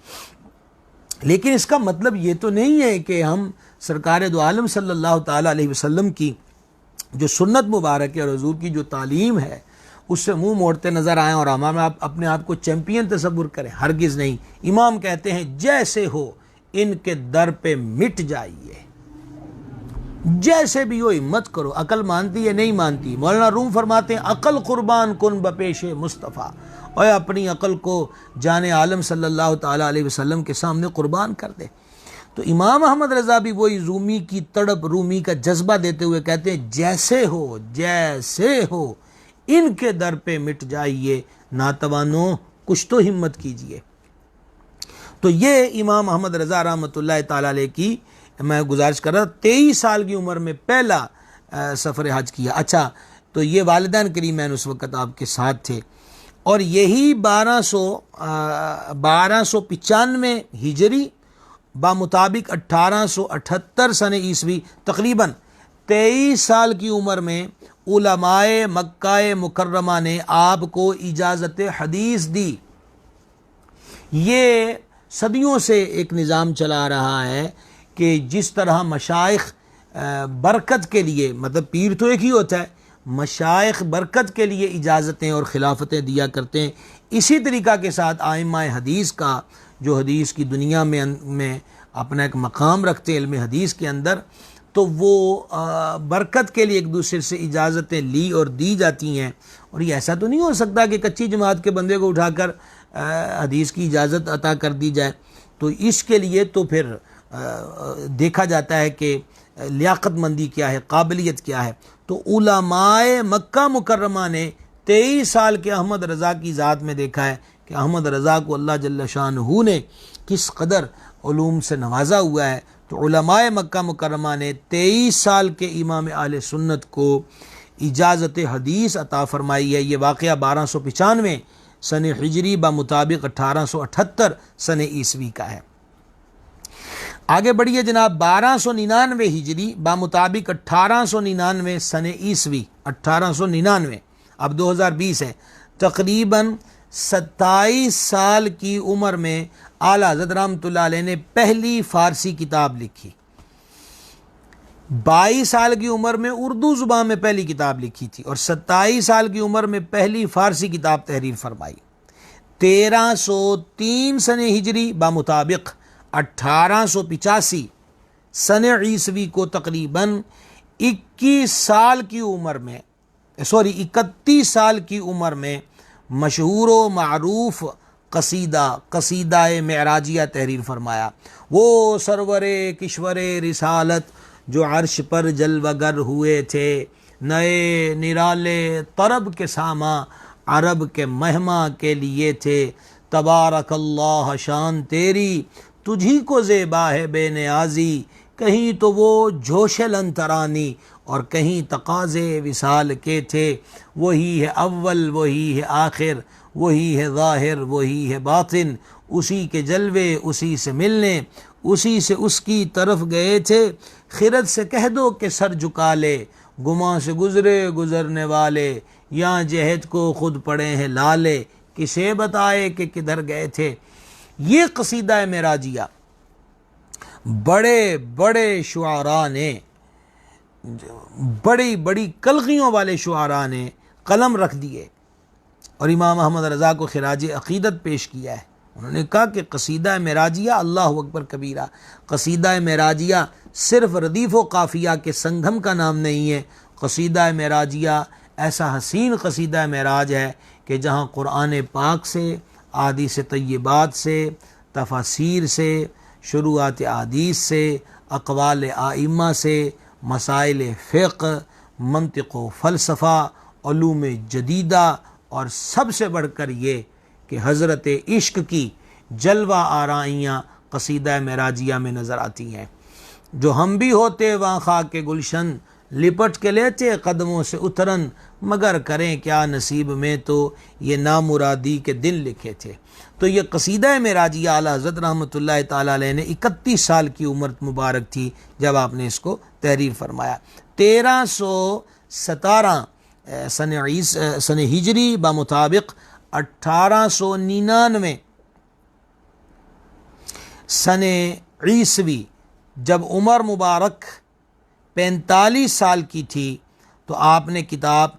لیکن اس کا مطلب یہ تو نہیں ہے کہ ہم سرکار دو عالم صلی اللہ تعالیٰ علیہ وسلم کی جو سنت مبارک ہے اور حضور کی جو تعلیم ہے اس سے منہ موڑتے نظر آئیں اور ہم اپنے آپ کو چیمپئن تصور کریں، ہرگز نہیں۔ امام کہتے ہیں جیسے ہو ان کے در پہ مٹ جائیے، جیسے بھی ہو ہمت کرو۔ عقل مانتی ہے نہیں مانتی؟ مولانا روم فرماتے ہیں عقل قربان کن بپیش مصطفیٰ، اور اپنی عقل کو جان عالم صلی اللہ تعالیٰ علیہ وسلم کے سامنے قربان کر دے۔ تو امام احمد رضا بھی وہی رومی کی تڑپ، رومی کا جذبہ دیتے ہوئے کہتے ہیں جیسے ہو ان کے در پہ مٹ جائیے، ناتوانوں کچھ تو ہمت کیجئے۔ تو یہ امام احمد رضا رحمۃ اللہ تعالیٰ علیہ کی میں گزارش کر رہا تھا۔ 23 سال کی عمر میں پہلا سفر حج کیا۔ اچھا، تو یہ والدین کریمین اس وقت آپ کے ساتھ تھے، اور یہی 1295 ہجری بمطابق 1878 سن عیسوی، تقریباً 23 سال کی عمر میں علماء مکہ مکرمہ نے آپ کو اجازت حدیث دی۔ یہ صدیوں سے ایک نظام چلا رہا ہے کہ جس طرح مشائخ برکت کے لیے، مطلب پیر تو ایک ہی ہوتا ہے، مشائخ برکت کے لیے اجازتیں اور خلافتیں دیا کرتے ہیں، اسی طریقہ کے ساتھ ائمہ حدیث کا جو حدیث کی دنیا میں اپنا ایک مقام رکھتے ہیں علم حدیث کے اندر، تو وہ برکت کے لیے ایک دوسرے سے اجازتیں لی اور دی جاتی ہیں. اور یہ ایسا تو نہیں ہو سکتا کہ کچی جماعت کے بندے کو اٹھا کر حدیث کی اجازت عطا کر دی جائے. تو اس کے لیے تو پھر دیکھا جاتا ہے کہ لیاقت مندی کیا ہے، قابلیت کیا ہے. تو علماء مکہ مکرمہ نے 23 سال کے احمد رضا کی ذات میں دیکھا ہے کہ احمد رضا کو اللہ جل شانہ نے کس قدر علوم سے نوازا ہوا ہے. تو علماء مکہ مکرمہ نے 23 سال کے امام اہل سنت کو اجازت حدیث عطا فرمائی ہے. یہ واقعہ 1295 سن ہجری بمطابق 1878 سن عیسوی کا ہے. آگے بڑھیے جناب. 1299 ہجری بمطابق 1899 سن عیسوی 1899. اب 2020 ہے. تقریباً 27 سال کی عمر میں اعلیٰ حضرت رحمۃ اللہ علیہ نے پہلی فارسی کتاب لکھی. 22 سال کی عمر میں اردو زبان میں پہلی کتاب لکھی تھی اور 27 سال کی عمر میں پہلی فارسی کتاب تحریر فرمائی. 1303 سن ہجری بمطابق 1885 سن عیسوی کو تقریباً 31 سال کی عمر میں مشہور و معروف قصیدہ معراجیہ تحریر فرمایا. وہ سرور کشور رسالت جو عرش پر جلوہ گر ہوئے تھے، نئے نرالے طرب کے ساما عرب کے مہما کے لیے تھے. تبارک اللہ شان تیری تجھی کو زیبا ہے بے نیازی، کہیں تو وہ جوش لنترانی اور کہیں تقاضے وصال کے تھے. وہی ہے اول، وہی ہے آخر، وہی ہے ظاہر، وہی ہے باطن، اسی کے جلوے اسی سے ملنے، اسی سے اس کی طرف گئے تھے. خرد سے کہہ دو کہ سر جھکا لے، گماں سے گزرنے والے، یہاں جہد کو خود پڑے ہیں لالے، کسے بتائے کہ کدھر گئے تھے. یہ قصیدہ معراجیہ بڑے بڑے شعراء نے، بڑی کلغیوں والے شعراء نے قلم رکھ دیے اور امام احمد رضا کو خراج عقیدت پیش کیا ہے. انہوں نے کہا کہ قصیدہ معراجیہ اللہ اکبر کبیرہ، قصیدہ معراجیہ صرف ردیف و قافیہ کے سنگم کا نام نہیں ہے. قصیدہ معراجیہ ایسا حسین قصیدہ معراج ہے کہ جہاں قرآن پاک سے، احادیث طیبات سے، تفاسیر سے، شروعات احادیث سے، اقوال ائمہ سے، مسائل فقہ، منطق و فلسفہ، علوم جدیدہ، اور سب سے بڑھ کر یہ کہ حضرت عشق کی جلوہ آرائیاں قصیدہ معراجیہ میں نظر آتی ہیں. جو ہم بھی ہوتے وہاں خاک کے گلشن، لپٹ کے لیتے قدموں سے اترن، مگر کریں کیا نصیب میں تو یہ نامرادی کے دن لکھے تھے. تو یہ قصیدہ معراجیہ اعلیٰ حضرت رحمۃ اللہ تعالیٰ علیہ نے 31 سال کی عمر مبارک تھی جب آپ نے اس کو تحریر فرمایا. 1317 سن ہجری بمطابق 1899 سن عیسوی جب عمر مبارک 45 سال کی تھی تو آپ نے کتاب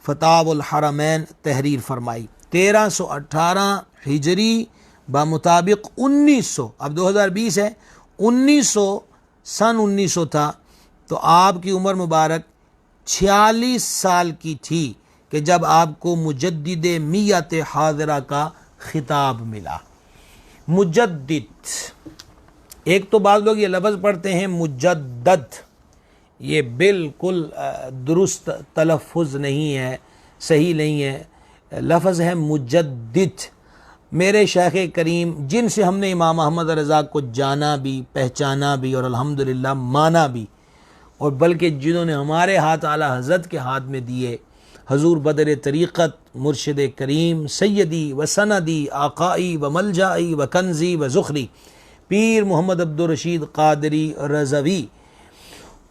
فتاوی الحرمین تحریر فرمائی. 1318 ہجری بمطابق 1900، اب 2020 ہے، 1900 تھا تو آپ کی عمر مبارک 46 سال کی تھی کہ جب آپ کو مجدد میت حاضرہ کا خطاب ملا. مجدد، ایک تو بعض لوگ یہ لفظ پڑھتے ہیں مجدد، یہ بالکل درست تلفظ نہیں ہے، صحیح نہیں ہے. لفظ ہے مجدد. میرے شیخ کریم جن سے ہم نے امام احمد رضا کو جانا بھی، پہچانا بھی اور الحمدللہ مانا بھی، اور بلکہ جنہوں نے ہمارے ہاتھ اعلیٰ حضرت کے ہاتھ میں دیے، حضور بدر طریقت، مرشد کریم، سیدی و سندی، آقائی و ملجائی و کنزی و ذخری، پیر محمد عبدالرشید قادری رضوی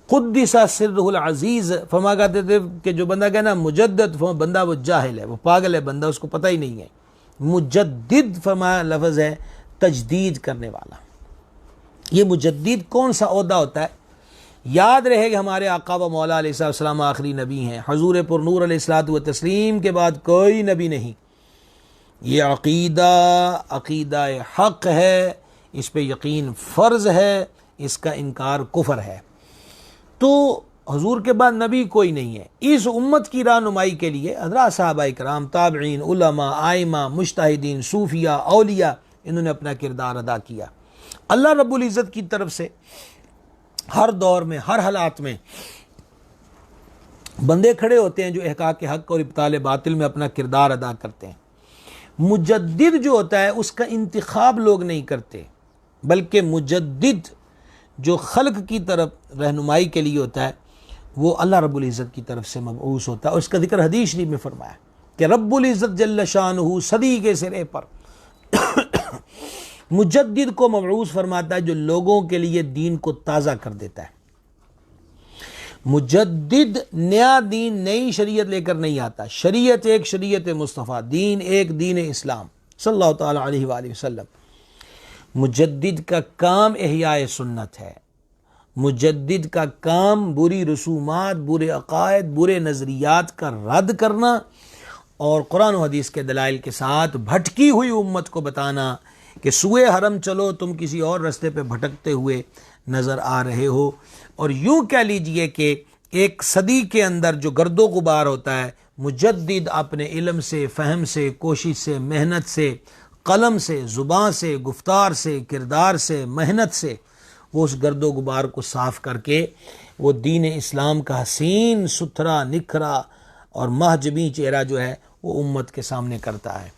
قدس سرہ العزیز. فرما کرتے تھے کہ جو بندہ کہنا مجدد، بندہ وہ جاہل ہے، وہ پاگل ہے، بندہ اس کو پتہ ہی نہیں ہے. مجدد فرمایا لفظ ہے تجدید کرنے والا. یہ مجدد کون سا عہدہ ہوتا ہے؟ یاد رہے کہ ہمارے آقا و مولا علیہ السلام آخری نبی ہیں. حضور پر نور علیہ الصلوۃ والتسلیم کے بعد کوئی نبی نہیں. یہ عقیدہ حق ہے، اس پہ یقین فرض ہے، اس کا انکار کفر ہے. تو حضور کے بعد نبی کوئی نہیں ہے. اس امت کی رہنمائی کے لیے حضرات صحابہ کرام، تابعین، علماء، ائمہ، مجتہدین، صوفیاء، اولیاء، انہوں نے اپنا کردار ادا کیا. اللہ رب العزت کی طرف سے ہر دور میں، ہر حالات میں بندے کھڑے ہوتے ہیں جو احقاق حق اور ابطال باطل میں اپنا کردار ادا کرتے ہیں. مجدد جو ہوتا ہے اس کا انتخاب لوگ نہیں کرتے، بلکہ مجدد جو خلق کی طرف رہنمائی کے لیے ہوتا ہے وہ اللہ رب العزت کی طرف سے مبعوث ہوتا ہے. اور اس کا ذکر حدیث شریف میں فرمایا کہ رب العزت جل شانہ صدی کے سرے پر مجدد کو مبعوث فرماتا ہے جو لوگوں کے لیے دین کو تازہ کر دیتا ہے. مجدد نیا دین، نئی شریعت لے کر نہیں آتا. شریعت ایک شریعت مصطفیٰ، دین ایک دین اسلام صلی اللہ تعالی علیہ وآلہ وسلم. مجدد کا کام احیاء سنت ہے. مجدد کا کام بری رسومات، برے عقائد، برے نظریات کا رد کرنا اور قرآن و حدیث کے دلائل کے ساتھ بھٹکی ہوئی امت کو بتانا کہ سوئے حرم چلو، تم کسی اور رستے پہ بھٹکتے ہوئے نظر آ رہے ہو. اور یوں کہہ لیجئے کہ ایک صدی کے اندر جو گرد و غبار ہوتا ہے، مجدد اپنے علم سے، فہم سے، کوشش سے، محنت سے، قلم سے، زبان سے، گفتار سے، کردار سے، محنت سے وہ اس گرد و غبار کو صاف کر کے وہ دین اسلام کا حسین ستھرا نکھرا اور مہجبیں چہرہ جو ہے وہ امت کے سامنے کرتا ہے.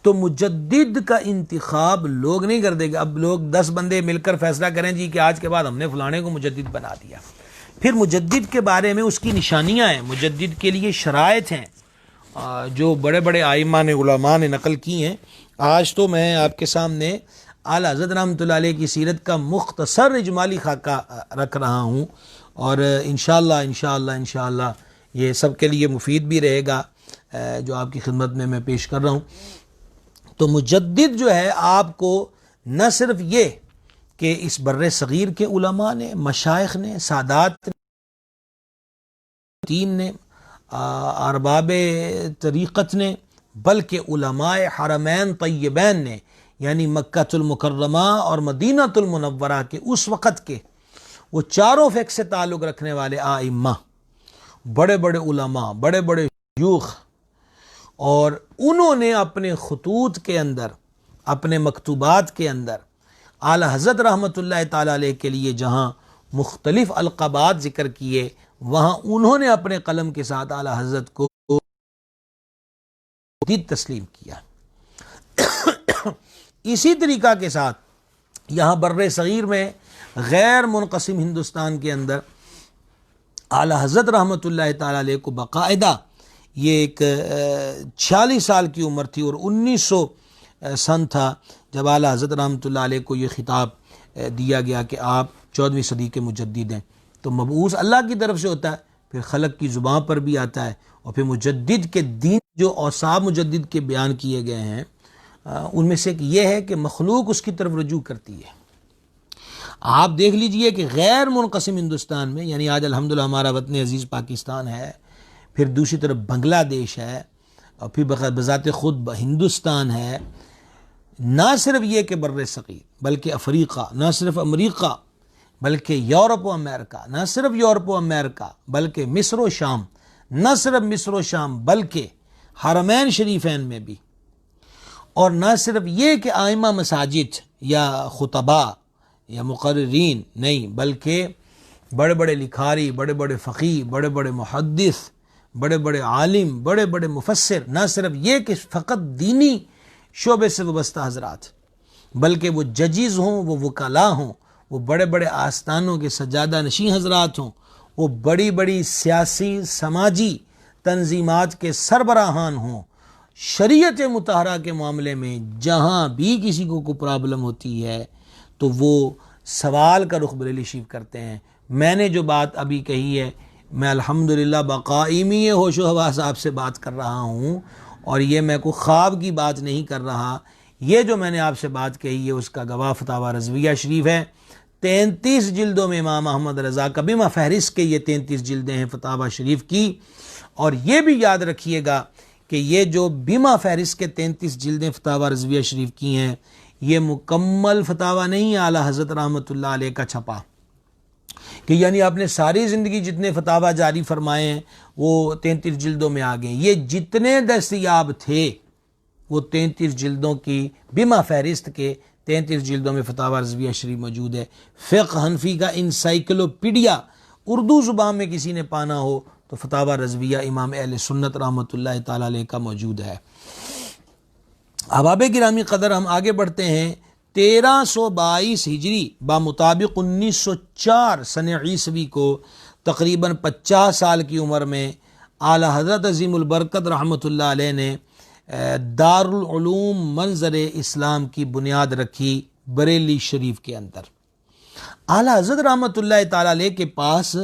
تو مجدد کا انتخاب لوگ نہیں کر دے گا. اب لوگ 10 بندے مل کر فیصلہ کریں جی کہ آج کے بعد ہم نے فلانے کو مجدد بنا دیا. پھر مجدد کے بارے میں اس کی نشانیاں ہیں، مجدد کے لیے شرائط ہیں جو بڑے بڑے ائمہ نے، علماء نے نقل کی ہیں. آج تو میں آپ کے سامنے اعلیٰ حضرت رحمۃ اللہ علیہ کی سیرت کا مختصر اجمالی خاکہ رکھ رہا ہوں، اور انشاءاللہ یہ سب کے لیے مفید بھی رہے گا جو آپ کی خدمت میں پیش کر رہا ہوں. تو مجدد جو ہے آپ کو نہ صرف یہ کہ اس بر صغیر کے علماء نے، مشائخ نے، سادات دین نے، ارباب طریقت نے، بلکہ علماء حرمین طیبین نے، یعنی مکہ المکرمہ اور مدینہ المنورہ کے اس وقت کے وہ چاروں فقہ سے تعلق رکھنے والے ائمہ، بڑے بڑے علماء، بڑے بڑے شیوخ، اور انہوں نے اپنے خطوط کے اندر، اپنے مکتوبات کے اندر اعلی حضرت رحمۃ اللہ تعالی علیہ کے لیے جہاں مختلف القابات ذکر کیے، وہاں انہوں نے اپنے قلم کے ساتھ اعلی حضرت کو تسلیم کیا. اسی طریقہ کے ساتھ یہاں بر صغیر میں غیر منقسم ہندوستان کے اندر اعلی حضرت رحمۃ اللہ تعالی علیہ کو باقاعدہ، یہ ایک 46 سال کی عمر تھی اور 1900 سن تھا جب اعلی حضرت رحمۃ اللہ علیہ کو یہ خطاب دیا گیا کہ آپ 14ویں صدی کے مجدد ہیں. تو مبعوث اللہ کی طرف سے ہوتا ہے، پھر خلق کی زبان پر بھی آتا ہے، اور پھر مجدد کے دین جو اوصاف مجدد کے بیان کیے گئے ہیں ان میں سے ایک یہ ہے کہ مخلوق اس کی طرف رجوع کرتی ہے. آپ دیکھ لیجئے کہ غیر منقسم ہندوستان میں، یعنی آج الحمدللہ ہمارا وطن عزیز پاکستان ہے، پھر دوسری طرف بنگلہ دیش ہے، اور پھر بذات خود ہندوستان ہے. نہ صرف یہ کہ بر صغیر بلکہ افریقہ، نہ صرف امریکہ بلکہ یورپ و امریکہ، نہ صرف یورپ و امریکہ بلکہ مصر و شام، نہ صرف مصر و شام بلکہ حرمین شریفین میں بھی، اور نہ صرف یہ کہ ائمہ مساجد یا خطباء یا مقررین نہیں، بلکہ بڑے بڑے لکھاری، بڑے بڑے فقیہ، بڑے بڑے محدث، بڑے بڑے عالم، بڑے بڑے مفسر، نہ صرف یہ کہ فقط دینی شعبے سے وابستہ حضرات، بلکہ وہ ججز ہوں، وہ وکلاء ہوں، وہ بڑے بڑے آستانوں کے سجادہ نشین حضرات ہوں، وہ بڑی بڑی سیاسی سماجی تنظیمات کے سربراہان ہوں. شریعت مطہرہ کے معاملے میں جہاں بھی کسی کو کوئی پرابلم ہوتی ہے تو وہ سوال کا رخ بریلی شریف کرتے ہیں. میں نے جو بات ابھی کہی ہے، میں الحمدللہ بقائمی ہوش و حواس آپ سے بات کر رہا ہوں، اور یہ میں کوئی خواب کی بات نہیں کر رہا. یہ جو میں نے آپ سے بات کہی ہے اس کا گواہ فتاوی رضویہ شریف ہے. 33 جلدوں میں امام احمد رضا کا بما فہرست کے یہ 33 جلدیں ہیں فتاوی شریف کی. اور یہ بھی یاد رکھیے گا کہ یہ جو بما فہرست کے 33 جلدیں فتاوی رضویہ شریف کی ہیں، یہ مکمل فتاوی نہیں اعلیٰ حضرت رحمۃ اللہ علیہ کا چھپا. کہ یعنی آپ نے ساری زندگی جتنے فتاوی جاری فرمائے ہیں وہ 33 جلدوں میں آ گئے. یہ جتنے دستیاب تھے وہ 33 جلدوں کی بما فہرست کے 33 جلدوں میں فتاوی رضویہ شریف موجود ہے. فقہ حنفی کا انسائکلوپیڈیا اردو زبان میں کسی نے پانا ہو تو فتاوی رضویہ امام اہل سنت رحمۃ اللہ تعالی علیہ کا موجود ہے. احباب گرامی قدر، ہم آگے بڑھتے ہیں. 1322 ہجری بمطابق 1904 سن عیسوی کو تقریباً 50 سال کی عمر میں اعلیٰ حضرت عظیم البرکت رحمۃ اللہ علیہ نے دارالعلوم منظر اسلام کی بنیاد رکھی بریلی شریف کے اندر. اعلیٰ حضرت رحمۃ اللہ تعالی علیہ کے پاس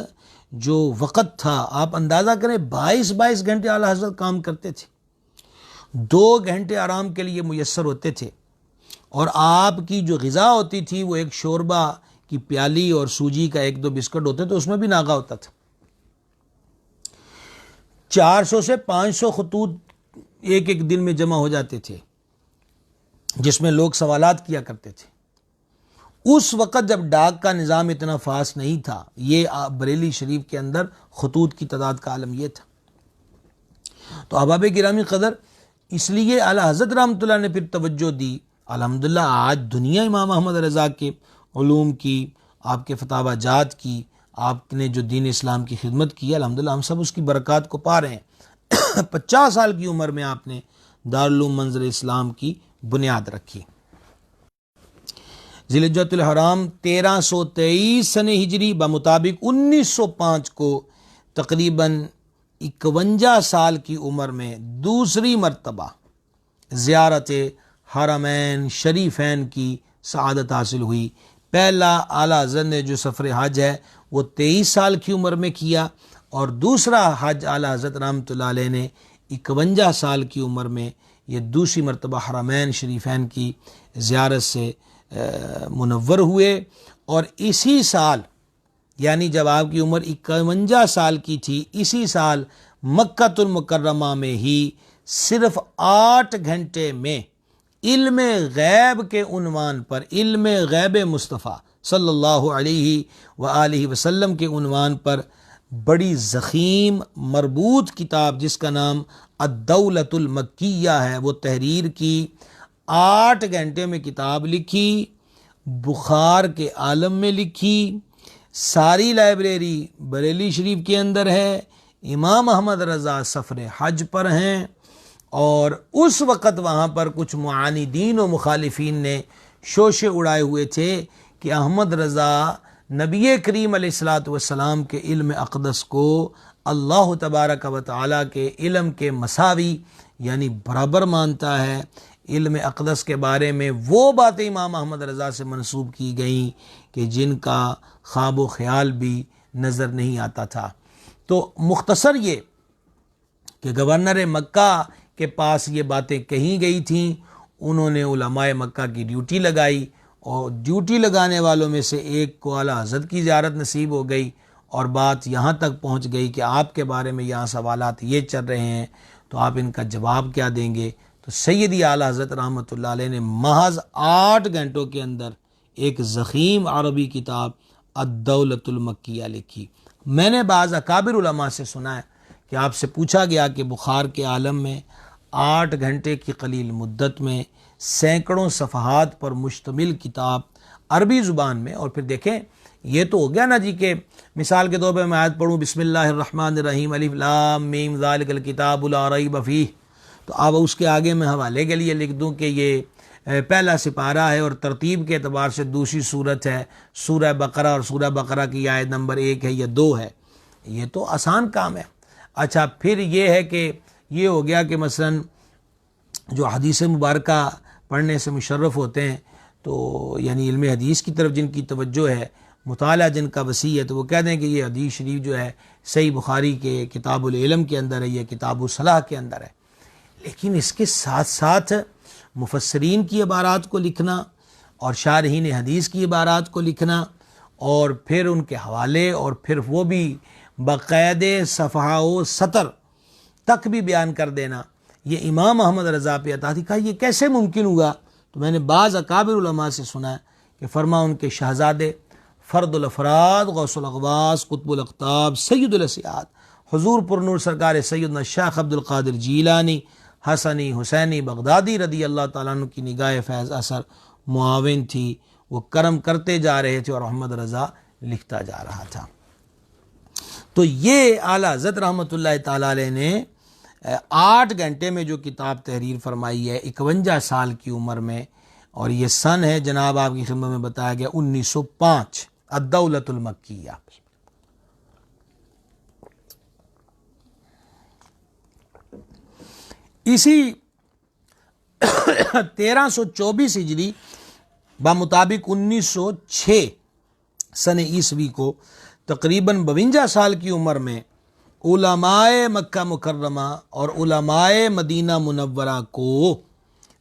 جو وقت تھا، آپ اندازہ کریں 22 گھنٹے اعلیٰ حضرت کام کرتے تھے، 2 گھنٹے آرام کے لیے میسر ہوتے تھے، اور آپ کی جو غذا ہوتی تھی وہ ایک شوربہ کی پیالی اور سوجی کا 1-2 بسکٹ ہوتے تھے، اس میں بھی ناغہ ہوتا تھا. 400 سے 500 خطوط ایک دن میں جمع ہو جاتے تھے جس میں لوگ سوالات کیا کرتے تھے. اس وقت جب ڈاک کا نظام اتنا فاسٹ نہیں تھا، یہ بریلی شریف کے اندر خطوط کی تعداد کا عالم یہ تھا. تو احباب گرامی قدر، اس لیے اعلیٰ حضرت رحمۃ اللہ نے پھر توجہ دی. الحمدللہ آج دنیا امام احمد رضا کے علوم کی، آپ کے فتاوی جات کی، آپ نے جو دین اسلام کی خدمت کی، الحمدللہ ہم سب اس کی برکات کو پا رہے ہیں. 50 سال کی عمر میں آپ نے دارالعلوم منظر اسلام کی بنیاد رکھی. ذی الحجۃ الحرام 1323 سن ہجری بمطابق 1905 کو تقریباً 51 سال کی عمر میں دوسری مرتبہ زیارت حرمین شریفین کی سعادت حاصل ہوئی. پہلا اعلیٰ حضرت نے جو سفر حج ہے وہ 23 سال کی عمر میں کیا، اور دوسرا حج اعلیٰ حضرت رحمۃ اللہ علیہ نے 51 سال کی عمر میں یہ دوسری مرتبہ حرمین شریفین کی زیارت سے منور ہوئے. اور اسی سال، یعنی جب آپ کی عمر 51 سال کی تھی، اسی سال مکہ المکرمہ میں ہی صرف 8 گھنٹے میں علم غیب کے عنوان پر، علم غیب مصطفیٰ صلی اللہ علیہ وآلہ وسلم کے عنوان پر بڑی ضخیم مربوط کتاب جس کا نام الدولۃ المکیہ ہے وہ تحریر کی. 8 گھنٹے میں کتاب لکھی، بخار کے عالم میں لکھی. ساری لائبریری بریلی شریف کے اندر ہے. امام احمد رضا سفر حج پر ہیں، اور اس وقت وہاں پر کچھ معاندین و مخالفین نے شوشے اڑائے ہوئے تھے کہ احمد رضا نبی کریم علیہ الصلاۃ والسلام کے علم اقدس کو اللہ تبارک و تعالیٰ کے علم کے مساوی یعنی برابر مانتا ہے. علم اقدس کے بارے میں وہ باتیں امام احمد رضا سے منسوب کی گئیں کہ جن کا خواب و خیال بھی نظر نہیں آتا تھا. تو مختصر یہ کہ گورنر مکہ کے پاس یہ باتیں کہیں گئی تھیں، انہوں نے علماء مکہ کی ڈیوٹی لگائی، اور ڈیوٹی لگانے والوں میں سے ایک کو اعلیٰ حضرت کی زیارت نصیب ہو گئی، اور بات یہاں تک پہنچ گئی کہ آپ کے بارے میں یہاں سوالات یہ چل رہے ہیں تو آپ ان کا جواب کیا دیں گے. تو سیدی اعلیٰ حضرت رحمۃ اللہ علیہ نے محض 8 گھنٹوں کے اندر ایک ضخیم عربی کتاب الدولۃ المکیہ لکھی. میں نے بعض اکابر علماء سے سنا ہے کہ آپ سے پوچھا گیا کہ بخار کے عالم میں 8 گھنٹے کی قلیل مدت میں سینکڑوں صفحات پر مشتمل کتاب عربی زبان میں، اور پھر دیکھیں یہ تو ہو گیا نا جی کہ مثال کے طور پہ میں آیت پڑھوں بسم اللہ الرحمن الرحیم الف لام میم ذالک الکتاب لا ریب فیہ، تو اب اس کے آگے میں حوالے کے لیے لکھ دوں کہ یہ پہلا سپارہ ہے اور ترتیب کے اعتبار سے دوسری صورت ہے سورہ بقرہ، اور سورہ بقرہ کی آیت نمبر 1 ہے یا 2 ہے. یہ تو آسان کام ہے. اچھا پھر یہ ہے کہ یہ ہو گیا کہ مثلا جو حدیث مبارکہ پڑھنے سے مشرف ہوتے ہیں، تو یعنی علم حدیث کی طرف جن کی توجہ ہے، مطالعہ جن کا وسیع ہے، تو وہ کہہ دیں کہ یہ حدیث شریف جو ہے صحیح بخاری کے کتاب العلم کے اندر ہے، یہ کتاب الصلاح کے اندر ہے. لیکن اس کے ساتھ ساتھ مفسرین کی عبارات کو لکھنا اور شارحین حدیث کی عبارات کو لکھنا، اور پھر ان کے حوالے، اور پھر وہ بھی باقاعدہ صفحہ و سطر تک بھی بیان کر دینا، یہ امام احمد رضا پہ عطا تھی. کہا یہ کیسے ممکن ہوا؟ تو میں نے بعض اکابر علماء سے سنا ہے کہ فرما ان کے شہزادے فرد الافراد، غوث الاغواس، قطب الاقطاب، سید الاسیاد حضور پرنور سرکار سیدنا شیخ عبد القادر جیلانی حسنی حسینی بغدادی رضی اللہ تعالیٰ عنہ کی نگاہ فیض اثر معاون تھی، وہ کرم کرتے جا رہے تھے اور محمد رضا لکھتا جا رہا تھا۔ تو یہ اعلیٰ حضرت رحمۃ اللہ تعالیٰ علیہ نے 8 گھنٹے میں جو کتاب تحریر فرمائی ہے 51 سال کی عمر میں، اور یہ سن ہے جناب آپ کی خدمت میں بتایا گیا 1905، الدولۃ المکیہ۔ اسی 1324 ہجری بمطابق 1906 سن عیسوی کو تقریباً 52 سال کی عمر میں علماء مکہ مکرمہ اور علماء مدینہ منورہ کو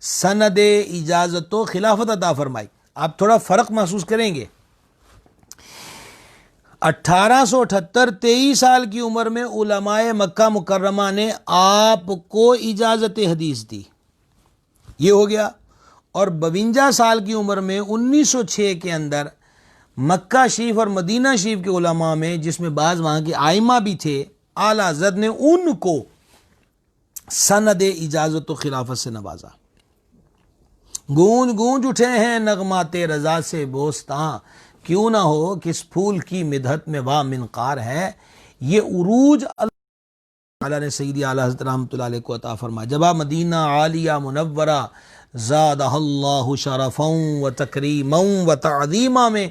سند اجازت و خلافت عطا فرمائی۔ آپ تھوڑا فرق محسوس کریں گے، 1878 23 سال کی عمر میں علماء مکہ مکرمہ نے آپ کو اجازت حدیث دی، یہ ہو گیا، اور 52 سال کی عمر میں 1906 کے اندر مکہ شریف اور مدینہ شریف کے علماء میں، جس میں بعض وہاں کے آئمہ بھی تھے، اعلیٰ حضرت نے ان کو سند اجازت و خلافت سے نوازا۔ گونج گونج اٹھے ہیں نغمات رضا سے بوستاں، کیوں نہ ہو کس پھول کی مدحت میں وا منقار ہے۔ یہ عروج اللہ تعالیٰ نے سیدی اعلیٰ حضرت رحمۃ اللہ علیہ کو عطا فرمایا۔ جب آپ مدینہ عالیہ منورہ زادہ اللہ شرفا و تکریما و تعظیما میں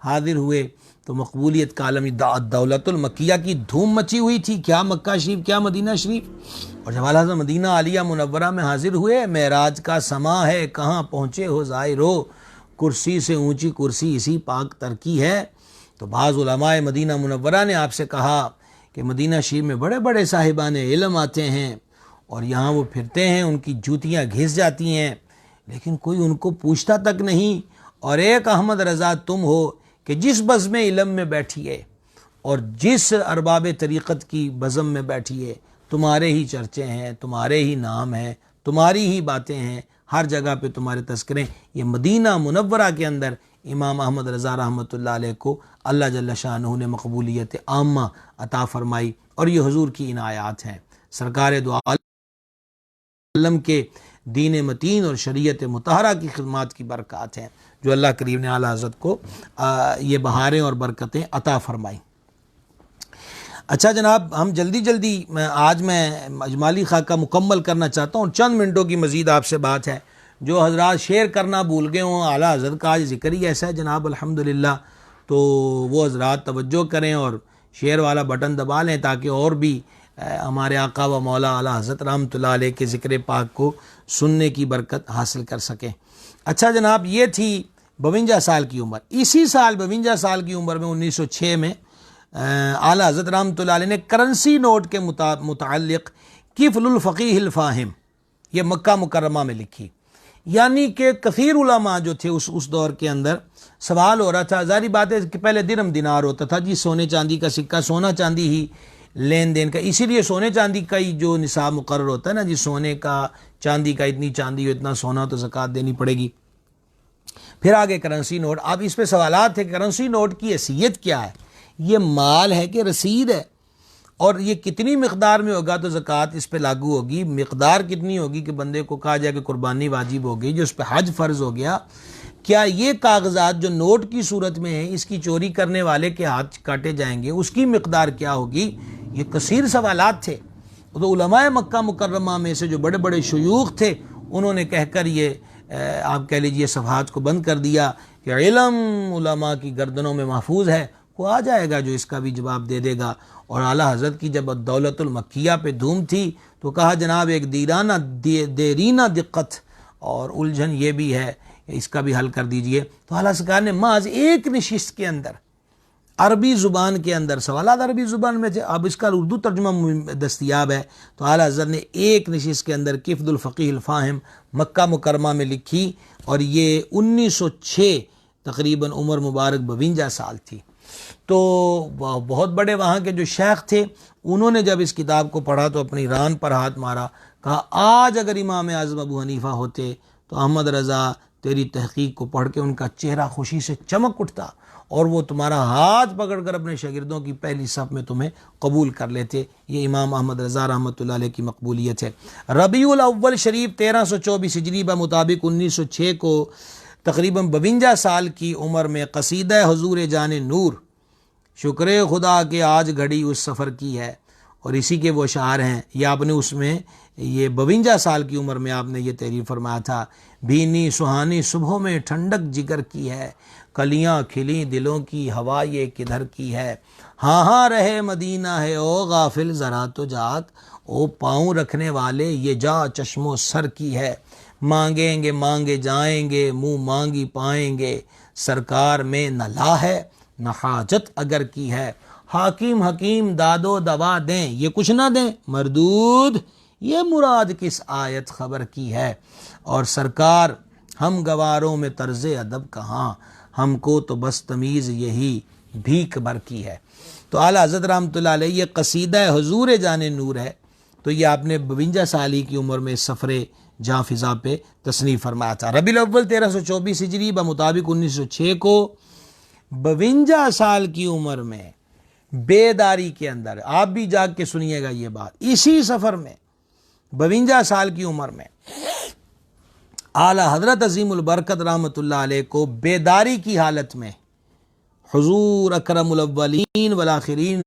حاضر ہوئے تو مقبولیت کا عالمی دولت المکیہ کی دھوم مچی ہوئی تھی، کیا مکہ شریف کیا مدینہ شریف۔ اور جب اعلیٰ حضرت مدینہ عالیہ منورہ میں حاضر ہوئے، معراج کا سما ہے کہاں پہنچے ہو زائرو، کرسی سے اونچی کرسی اسی پاک ترکی ہے۔ تو بعض علماء مدینہ منورہ نے آپ سے کہا کہ مدینہ شریف میں بڑے بڑے صاحبان علم آتے ہیں اور یہاں وہ پھرتے ہیں، ان کی جوتیاں گھس جاتی ہیں، لیکن کوئی ان کو پوچھتا تک نہیں، اور ایک احمد رضا تم ہو کہ جس بزم علم میں بیٹھیے اور جس ارباب طریقت کی بزم میں بیٹھیے، تمہارے ہی چرچے ہیں، تمہارے ہی نام ہیں، تمہاری ہی باتیں ہیں، ہر جگہ پہ تمہارے تذکرے۔ یہ مدینہ منورہ کے اندر امام احمد رضا رحمۃ اللہ علیہ کو اللہ جل شانہ نے مقبولیت عامہ عطا فرمائی، اور یہ حضور کی عنایات ہیں، سرکار دو عالم کے دین متین اور شریعت مطہرہ کی خدمات کی برکات ہیں، جو اللہ کریم نے اعلیٰ حضرت کو یہ بہاریں اور برکتیں عطا فرمائیں۔ اچھا جناب، ہم جلدی آج میں اجمالی خاکہ مکمل کرنا چاہتا ہوں، چند منٹوں کی مزید آپ سے بات ہے۔ جو حضرات شیئر کرنا بھول گئے ہوں، اعلیٰ حضرت کا آج ذکر ہی ایسا ہے جناب الحمدللہ، تو وہ حضرات توجہ کریں اور شیئر والا بٹن دبا لیں تاکہ اور بھی ہمارے آقا و مولا اعلیٰ حضرت رحمۃ اللہ علیہ کے ذکر پاک کو سننے کی برکت حاصل کر سکیں۔ اچھا جناب، یہ تھی 52 سال کی عمر۔ اسی سال 52 سال کی عمر میں 1906 میں اعلیٰ حضرت رحمۃ اللہ علیہ نے کرنسی نوٹ کے متعلق کفل الفقیہ الفاہم یہ مکہ مکرمہ میں لکھی، یعنی کہ کثیر علماء جو تھے اس دور کے اندر سوال ہو رہا تھا، ظاہری بات ہے کہ پہلے درہم دینار ہوتا تھا جی، سونے چاندی کا سکہ، سونا چاندی ہی لین دین کا، اسی لیے سونے چاندی کا ہی جو نصاب مقرر ہوتا ہے نا جی، سونے کا چاندی کا اتنی چاندی ہو اتنا سونا تو زکوٰۃ دینی پڑے گی۔ پھر آگے کرنسی نوٹ، اب اس پہ سوالات تھے، کرنسی نوٹ کی حیثیت کیا ہے، یہ مال ہے کہ رسید ہے، اور یہ کتنی مقدار میں ہوگا تو زکوٰۃ اس پہ لاگو ہوگی، مقدار کتنی ہوگی کہ بندے کو کہا جائے کہ قربانی واجب ہوگی، جو اس پہ حج فرض ہو گیا، کیا یہ کاغذات جو نوٹ کی صورت میں ہیں اس کی چوری کرنے والے کے ہاتھ کاٹے جائیں گے، اس کی مقدار کیا ہوگی، یہ کثیر سوالات تھے۔ تو علماء مکہ مکرمہ میں سے جو بڑے بڑے شیوخ تھے، انہوں نے کہہ کر یہ آپ کہہ لیجئے صفحات کو بند کر دیا کہ علم علماء کی گردنوں میں محفوظ ہے، کو آ جائے گا جو اس کا بھی جواب دے دے گا۔ اور اعلیٰ حضرت کی جب دولت المکیہ پہ دھوم تھی تو کہا جناب ایک دیرینہ دقت اور الجھن یہ بھی ہے، اس کا بھی حل کر دیجئے۔ تو اعلیٰ سرکار نے محض ایک نشست کے اندر عربی زبان کے اندر، سوالات عربی زبان میں تھے، اب اس کا اردو ترجمہ دستیاب ہے، تو اعلیٰ حضرت نے ایک نشست کے اندر کفد الفقیہ الفاہم مکہ مکرمہ میں لکھی، اور یہ 1906 تقریباً عمر مبارک 52 سال تھی۔ تو بہت بڑے وہاں کے جو شیخ تھے، انہوں نے جب اس کتاب کو پڑھا تو اپنی ران پر ہاتھ مارا، کہا آج اگر امام اعظم ابو حنیفہ ہوتے تو احمد رضا تیری تحقیق کو پڑھ کے ان کا چہرہ خوشی سے چمک اٹھتا اور وہ تمہارا ہاتھ پکڑ کر اپنے شاگردوں کی پہلی صف میں تمہیں قبول کر لیتے۔ یہ امام احمد رضا رحمۃ اللہ علیہ کی مقبولیت ہے۔ ربیع الاول شریف 1324 ہجری بمطابق 1906 کو تقریباً 52 سال کی عمر میں قصیدہ حضور جان نور، شکر خدا کہ آج گھڑی اس سفر کی ہے، اور اسی کے وہ اشعار ہیں۔ یہ آپ نے اس میں یہ 52 سال کی عمر میں آپ نے یہ تحریر فرمایا تھا، بھینی سہانی صبحوں میں ٹھنڈک جگر کی ہے، کلیاں کھلی دلوں کی ہوا یہ کدھر کی ہے، ہاں ہاں رہے مدینہ ہے او غافل ذرا تو جاگ، او پاؤں رکھنے والے یہ جا چشم و سر کی ہے، مانگیں گے مانگے جائیں گے منہ مانگی پائیں گے، سرکار میں نہ لا ہے نہ حاجت اگر کی ہے، حاکم حکیم داد و دوا دیں یہ کچھ نہ دیں، مردود یہ مراد کس آیت خبر کی ہے، اور سرکار ہم گواروں میں طرز ادب کہاں، ہم کو تو بس تمیز یہی بھیک بھر کی ہے۔ تو اعلیٰ حضرت رحمۃ اللہ علیہ یہ قصیدہ حضور جان نور ہے، تو یہ آپ نے 52 سال کی عمر میں سفر جاں فضا پہ تصنیف فرمایا تھا۔ ربیع الاول 1324 ہجری بمطابق 1906 کو 52 سال کی عمر میں بیداری کے اندر، آپ بھی جاگ کے سنیے گا یہ بات، اسی سفر میں 52 سال کی عمر میں اعلیٰ حضرت عظیم البرکت رحمۃ اللہ علیہ کو بیداری کی حالت میں حضور اکرم الاولین والآخرین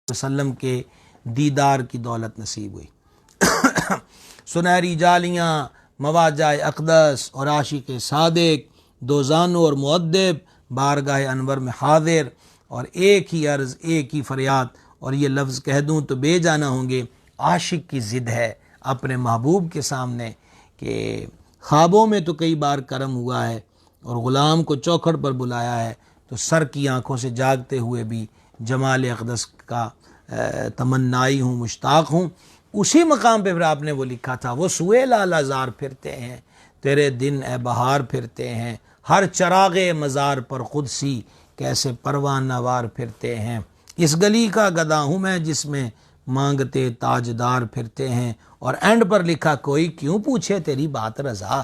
وسلم کے دیدار کی دولت نصیب ہوئی۔ سنہری جالیاں مواجہ اقدس اور عاشق صادق، دو زانو اور مؤدب بارگاہ انور میں حاضر، اور ایک ہی عرض ایک ہی فریاد، اور یہ لفظ کہہ دوں تو بے جانا ہوں گے، عاشق کی ضد ہے اپنے محبوب کے سامنے کہ خوابوں میں تو کئی بار کرم ہوا ہے اور غلام کو چوکھٹ پر بلایا ہے، تو سر کی آنکھوں سے جاگتے ہوئے بھی جمال اقدس کا تمنائی ہوں، مشتاق ہوں۔ اسی مقام پہ پھر آپ نے وہ لکھا تھا، وہ سوئے لالہ زار پھرتے ہیں تیرے دن اے بہار پھرتے ہیں، ہر چراغ مزار پر قدسی کیسے پروانہ وار پھرتے ہیں، اس گلی کا گدا ہوں میں جس میں مانگتے تاجدار پھرتے ہیں، اور اینڈ پر لکھا کوئی کیوں پوچھے تیری بات رضا،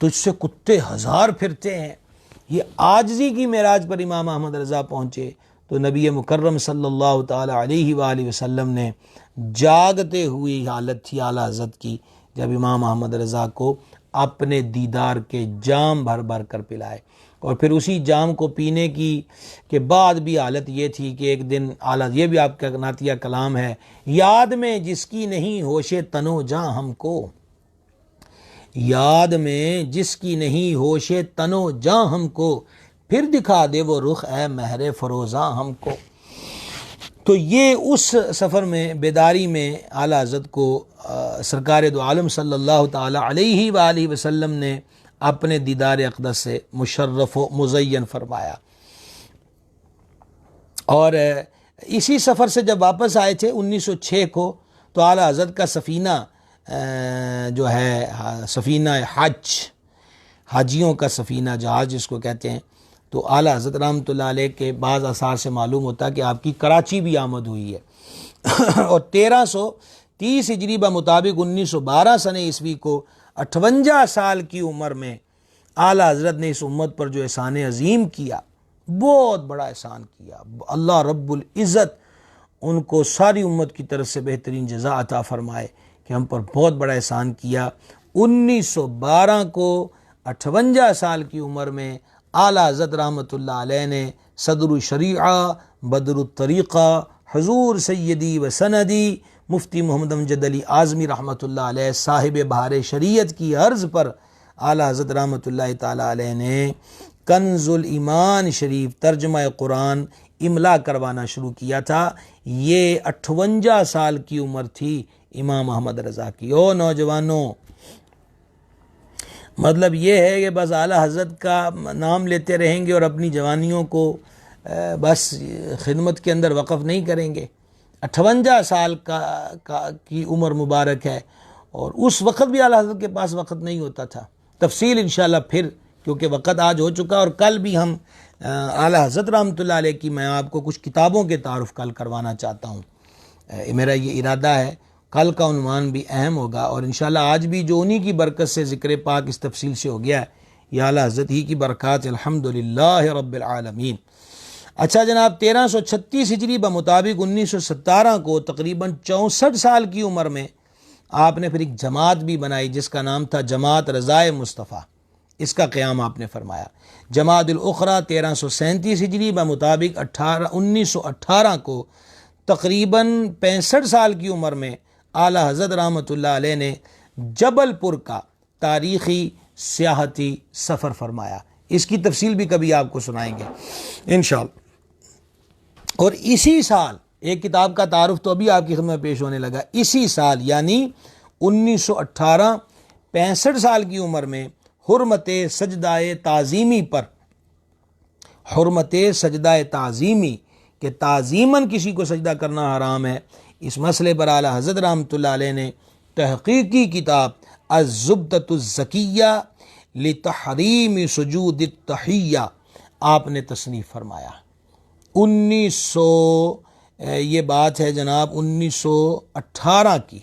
تجھ سے کتے ہزار پھرتے ہیں۔ یہ عاجزی کی معراج پر امام احمد رضا پہنچے تو نبی مکرم صلی اللہ تعالی علیہ وآلہ وسلم نے جاگتے ہوئی حالت تھی اعلیٰ حضرت کی، جب امام احمد رضا کو اپنے دیدار کے جام بھر بھر کر پلائے، اور پھر اسی جام کو پینے کی کے بعد بھی حالت یہ تھی کہ ایک دن اعلیٰ، یہ بھی آپ کا نعتیہ کلام ہے، یاد میں جس کی نہیں ہوش تن و جاں ہم کو، یاد میں جس کی نہیں ہوش تن و جاں ہم کو، پھر دکھا دے وہ رخ اے مہر فروزاں ہم کو۔ تو یہ اس سفر میں بیداری میں اعلیٰ حضرت کو سرکار دو عالم صلی اللہ تعالی علیہ وآلہ وسلم نے اپنے دیدار اقدس سے مشرف و مزین فرمایا۔ اور اسی سفر سے جب واپس آئے تھے 1906 کو، تو اعلیٰ حضرت کا سفینہ جو ہے سفینہ حج، حاجیوں کا سفینہ جہاز جس کو کہتے ہیں، تو اعلیٰ حضرت رحمۃ اللہ علیہ کے بعض آثار سے معلوم ہوتا ہے کہ آپ کی کراچی بھی آمد ہوئی ہے، اور 1330 ہجری بمطابق 1912 سن عیسوی کو 58 سال کی عمر میں اعلیٰ حضرت نے اس امت پر جو احسان عظیم کیا، بہت بڑا احسان کیا، اللہ رب العزت ان کو ساری امت کی طرف سے بہترین جزا عطا فرمائے کہ ہم پر بہت بڑا احسان کیا۔ 1912 کو 58 سال کی عمر میں اعلیٰ حضرت رحمۃ اللہ علیہ نے صدر الشریعہ بدر الطریقہ حضور سیدی و سندی مفتی محمد امجد علی اعظمی رحمۃ اللہ علیہ صاحب بہار شریعت کی عرض پر اعلیٰ حضرت رحمۃ اللہ تعالی علیہ نے کنز الایمان شریف ترجمہ قرآن املا کروانا شروع کیا تھا۔ یہ 58 سال کی عمر تھی امام احمد رضا کی۔ او نوجوانوں، مطلب یہ ہے کہ بس اعلیٰ حضرت کا نام لیتے رہیں گے اور اپنی جوانیوں کو بس خدمت کے اندر وقف نہیں کریں گے۔ 58 سال کی عمر مبارک ہے، اور اس وقت بھی اعلیٰ حضرت کے پاس وقت نہیں ہوتا تھا۔ تفصیل انشاءاللہ پھر، کیونکہ وقت آج ہو چکا، اور کل بھی ہم اعلیٰ حضرت رحمۃ اللہ علیہ کی میں آپ کو کچھ کتابوں کے تعارف کل کروانا چاہتا ہوں، میرا یہ ارادہ ہے، کل کا عنوان بھی اہم ہوگا، اور انشاءاللہ آج بھی جو انہی کی برکت سے ذکر پاک اس تفصیل سے ہو گیا ہے، یا اعلیٰ حضرت ہی کی برکات، الحمدللہ رب العالمین۔ اچھا جناب، 1336 ہجری بمطابق 1917 کو تقریباً 64 سال کی عمر میں آپ نے پھر ایک جماعت بھی بنائی جس کا نام تھا جماعت رضائے مصطفیٰ، اس کا قیام آپ نے فرمایا۔ جماعت الاخری 1337 ہجری بمطابق 1918 کو تقریباً 65 سال کی عمر میں اعلیٰ حضرت رحمۃ اللہ علیہ نے جبل پور کا تاریخی سیاحتی سفر فرمایا۔ اس کی تفصیل بھی کبھی آپ کو سنائیں گے انشاءاللہ۔ اور اسی سال ایک کتاب کا تعارف تو ابھی آپ کی خدمت میں پیش ہونے لگا، اسی سال یعنی 1918 65 سال کی عمر میں حرمت سجدہ تعظیمی پر، حرمت سجدہ تعظیمی کہ تعظیماً کسی کو سجدہ کرنا حرام ہے، اس مسئلے پر اعلیٰ حضرت رحمۃ اللہ علیہ نے تحقیقی کتاب الزبدۃ الزکیہ لتحریم سجود التحیہ آپ نے تصنیف فرمایا۔ 1900 یہ بات ہے جناب 1918 کی،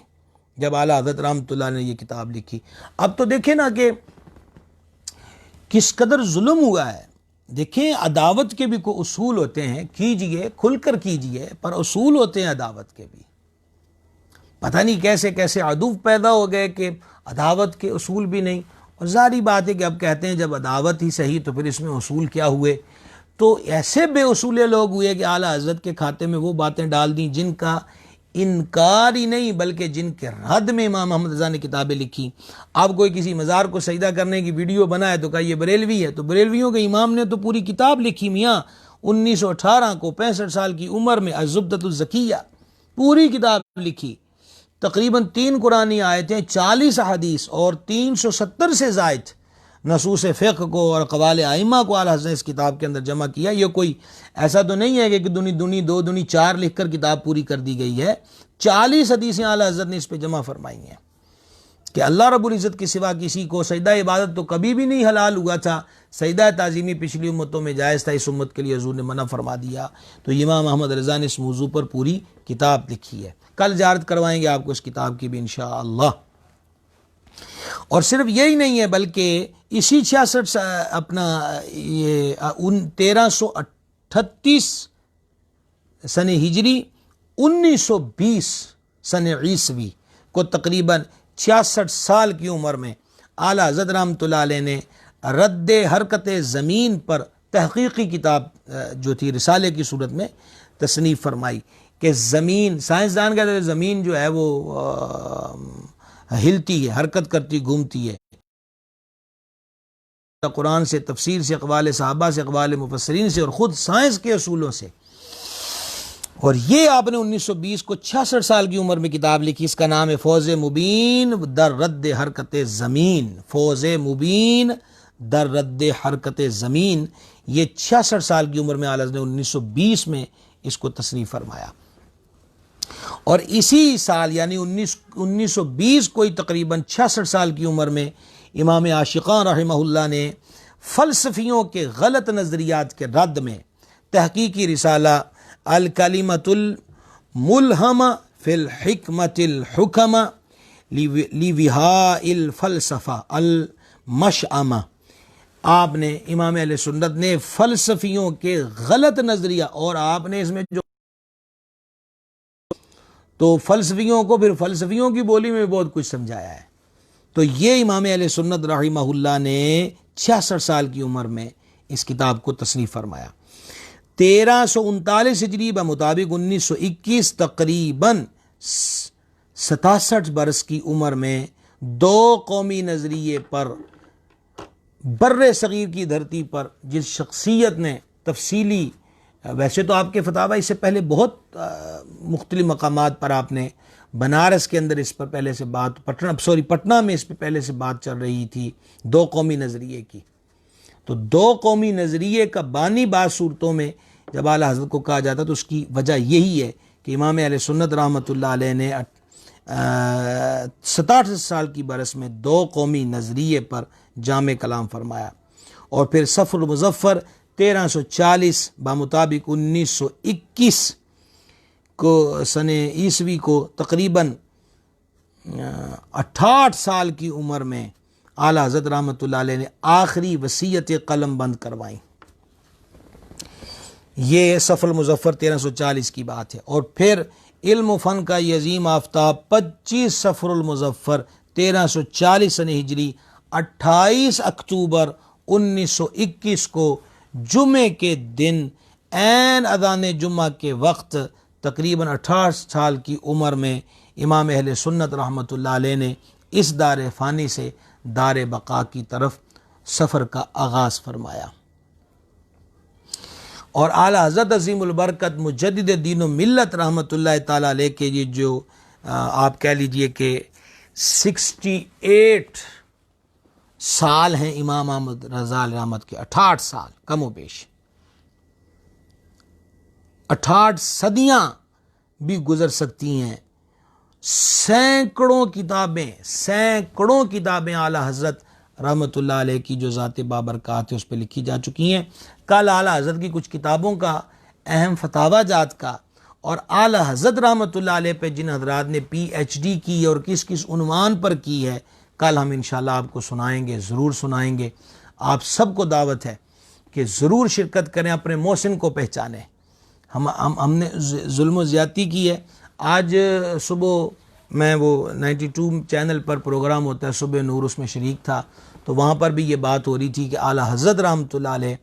جب اعلیٰ حضرت رحمۃ اللہ نے یہ کتاب لکھی۔ اب تو دیکھیں نا کہ کس قدر ظلم ہوا ہے۔ دیکھیں عداوت کے بھی کوئی اصول ہوتے ہیں، کیجئے کھل کر کیجئے، پر اصول ہوتے ہیں عداوت کے بھی۔ پتہ نہیں کیسے کیسے عدو پیدا ہو گئے کہ عداوت کے اصول بھی نہیں، اور ظاہری بات ہے کہ اب کہتے ہیں جب عداوت ہی صحیح تو پھر اس میں اصول کیا ہوئے۔ تو ایسے بے اصولے لوگ ہوئے کہ اعلیٰ حضرت کے کھاتے میں وہ باتیں ڈال دیں جن کا انکار ہی نہیں بلکہ جن کے رد میں امام محمد رضا نے کتابیں لکھی۔ اب کوئی کسی مزار کو سجدہ کرنے کی ویڈیو بنائے تو کہا یہ بریلوی ہے، تو بریلویوں کے امام نے تو پوری کتاب لکھی میاں 1918 کو 65 سال کی عمر میں الزبدۃ الزکیہ پوری کتاب لکھی، تقریباً 3 قرآنی آیتیں، 40 احادیث اور 370 سے زائد نصوص فقہ کو اور اقوال ائمہ کو اعلیٰ حضرت نے اس کتاب کے اندر جمع کیا۔ یہ کوئی ایسا تو نہیں ہے کہ دونی دونی 2 دونی 4 لکھ کر کتاب پوری کر دی گئی ہے، 40 حدیثیں اعلیٰ حضرت نے اس پہ جمع فرمائی ہیں کہ اللہ رب العزت کے سوا کسی کو سجدہ عبادت تو کبھی بھی نہیں حلال ہوا تھا، سجدہ تعظیمی پچھلی امتوں میں جائز تھا، اس امت کے لیے حضور نے منع فرما دیا۔ تو امام محمد رضا نے اس موضوع پر پوری کتاب لکھی ہے، کل زیارت کروائیں گے آپ کو اس کتاب کی بھی انشاءاللہ۔ اور صرف یہی نہیں ہے بلکہ اسی 66 اپنا یہ 1338 سن ہجری 1920 سن عیسوی کو تقریباً 66 سال کی عمر میں اعلیٰ حضرت رحمۃ اللہ علیہ نے رد حرکت زمین پر تحقیقی کتاب جو تھی رسالے کی صورت میں تصنیف فرمائی کہ زمین، سائنسدان کہتے ہیں زمین جو ہے وہ ہلتی ہے، حرکت کرتی، گھومتی ہے، قرآن سے، تفسیر سے، اقوال صحابہ سے، اقوال مفسرین سے اور خود سائنس کے اصولوں سے۔ اور یہ آپ نے 1920 کو 66 سال کی عمر میں کتاب لکھی، اس کا نام ہے فوز مبین در رد حرکت زمین، فوز مبین در رد حرکت زمین۔ یہ 66 سال کی عمر میں اعلیٰ نے 1920 میں اس کو تصنیف فرمایا، اور اسی سال یعنی 1920 کو ہی تقریباً 66 سال کی عمر میں امام عاشقان رحمہ اللہ نے فلسفیوں کے غلط نظریات کے رد میں تحقیقی رسالہ الکلمۃ الملہمہ فی الحکمۃ الحکمہ لوہاء الفلسفہ المشأمہ، آپ نے امام اہل سنت نے فلسفیوں کے غلط نظریہ، اور آپ نے اس میں جو تو فلسفیوں کو پھر فلسفیوں کی بولی میں بہت کچھ سمجھایا ہے۔ تو یہ امام اہل سنت رحمہ اللہ نے 66 سال کی عمر میں اس کتاب کو تصنیف فرمایا۔ 1339 ہجری بمطابق 1921 تقریباً 67 برس کی عمر میں 2 قومی نظریے پر بر صغیر کی دھرتی پر جس شخصیت نے تفصیلی، ویسے تو آپ کے فتاوی اس سے پہلے بہت مختلف مقامات پر آپ نے، بنارس کے اندر اس پر پہلے سے بات، پٹنہ میں اس پہ پہلے سے بات چل رہی تھی 2 قومی نظریے کی۔ تو 2 قومی نظریے کا بانی بعض صورتوں میں جب اعلیٰ حضرت کو کہا جاتا تو اس کی وجہ یہی ہے کہ امام اہل سنت رحمۃ اللہ علیہ نے 67 سال کی برس میں 2 قومی نظریے پر جامع کلام فرمایا، اور پھر صفر المظفر 1340 بمطابق 1921 کو سن عیسوی کو تقریباً 68 سال کی عمر میں اعلیٰ حضرت رحمۃ اللہ علیہ نے آخری وصیت قلم بند کروائیں. یہ صفر المظفر 1340 کی بات ہے. اور پھر علم و فن کا یہ عظیم آفتاب 25 صفر المظفر 1340 ہجری 28 اکتوبر 1921 کو جمعے کے دن عین اذان جمعہ کے وقت تقریباً 68 سال کی عمر میں امام اہل سنت رحمۃ اللہ علیہ نے اس دار فانی سے دار بقا کی طرف سفر کا آغاز فرمایا. اور اعلیٰ حضرت عظیم البرکت مجدد دین و ملت رحمۃ اللہ تعالیٰ علیہ کے یہ جو آپ کہہ لیجئے کہ 68 سال ہیں امام احمد رضا علیہ رحمت کے، 68 سال کم و بیش، 68 صدیاں بھی گزر سکتی ہیں. سینکڑوں کتابیں اعلیٰ حضرت رحمۃ اللہ علیہ کی جو ذات بابرکات ہے اس پہ لکھی جا چکی ہیں. کل اعلیٰ حضرت کی کچھ کتابوں کا اہم فتاوی جات کا اور اعلیٰ حضرت رحمۃ اللہ علیہ پہ جن حضرات نے پی ایچ ڈی کی اور کس کس عنوان پر کی ہے، کل ہم انشاءاللہ آپ کو سنائیں گے، ضرور سنائیں گے. آپ سب کو دعوت ہے کہ ضرور شرکت کریں، اپنے محسن کو پہچانیں. ہم نے ظلم و زیادتی کی ہے. آج صبح میں وہ 92 چینل پر پروگرام ہوتا ہے صبح نور، اس میں شریک تھا، تو وہاں پر بھی یہ بات ہو رہی تھی کہ اعلیٰ حضرت رحمۃ اللہ علیہ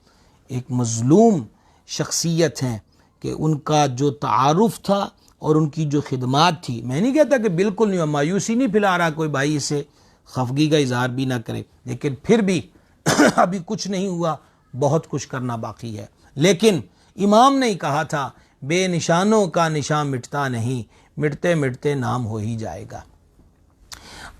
ایک مظلوم شخصیت ہیں کہ ان کا جو تعارف تھا اور ان کی جو خدمات تھی، میں نہیں کہتا کہ بالکل نہیں، مایوسی نہیں پھیلا رہا کوئی بھائی، اسے خفگی کا اظہار بھی نہ کرے، لیکن پھر بھی ابھی کچھ نہیں ہوا، بہت کچھ کرنا باقی ہے. لیکن امام نے ہی کہا تھا بے نشانوں کا نشان مٹتا نہیں، مٹتے مٹتے نام ہو ہی جائے گا.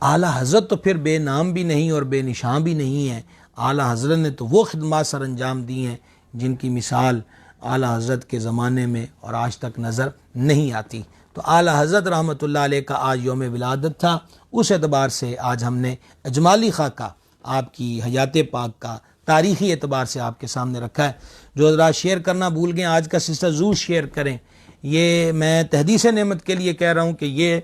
اعلیٰ حضرت تو پھر بے نام بھی نہیں اور بے نشان بھی نہیں ہیں. اعلیٰ حضرت نے تو وہ خدمات سر انجام دی ہیں جن کی مثال اعلیٰ حضرت کے زمانے میں اور آج تک نظر نہیں آتی. تو اعلیٰ حضرت رحمۃ اللہ علیہ کا آج یوم ولادت تھا، اس اعتبار سے آج ہم نے اجمالی خاکہ آپ کی حیات پاک کا تاریخی اعتبار سے آپ کے سامنے رکھا ہے. جو حضرات شیئر کرنا بھول گئے آج کا سلسلہ ضرور شیئر کریں. یہ میں تحدیث نعمت کے لیے کہہ رہا ہوں کہ یہ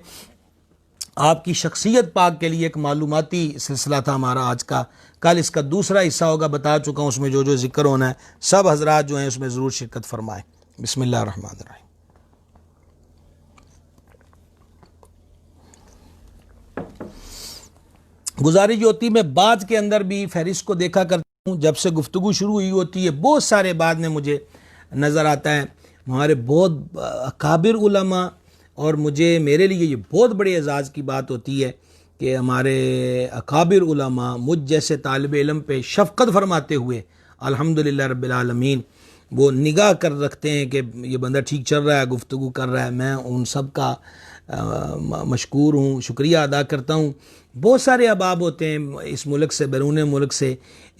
آپ کی شخصیت پاک کے لیے ایک معلوماتی سلسلہ تھا ہمارا آج کا. کل اس کا دوسرا حصہ ہوگا، بتا چکا ہوں اس میں جو ذکر ہونا ہے. سب حضرات جو ہیں اس میں ضرور شرکت فرمائیں. بسم اللہ الرحمن الرحیم. گزارش جو ہوتی میں بعد کے اندر بھی فہرست کو دیکھا کرتا ہوں، جب سے گفتگو شروع ہوئی ہوتی ہے بہت سارے بعد میں مجھے نظر آتا ہے ہمارے بہت اکابر علماء، اور میرے لیے یہ بہت بڑے اعزاز کی بات ہوتی ہے کہ ہمارے اکابر علماء مجھ جیسے طالب علم پہ شفقت فرماتے ہوئے الحمدللہ رب العالمین وہ نگاہ کر رکھتے ہیں کہ یہ بندہ ٹھیک چل رہا ہے، گفتگو کر رہا ہے. میں ان سب کا مشکور ہوں، شکریہ ادا کرتا ہوں. بہت سارے احباب ہوتے ہیں اس ملک سے، بیرون ملک سے،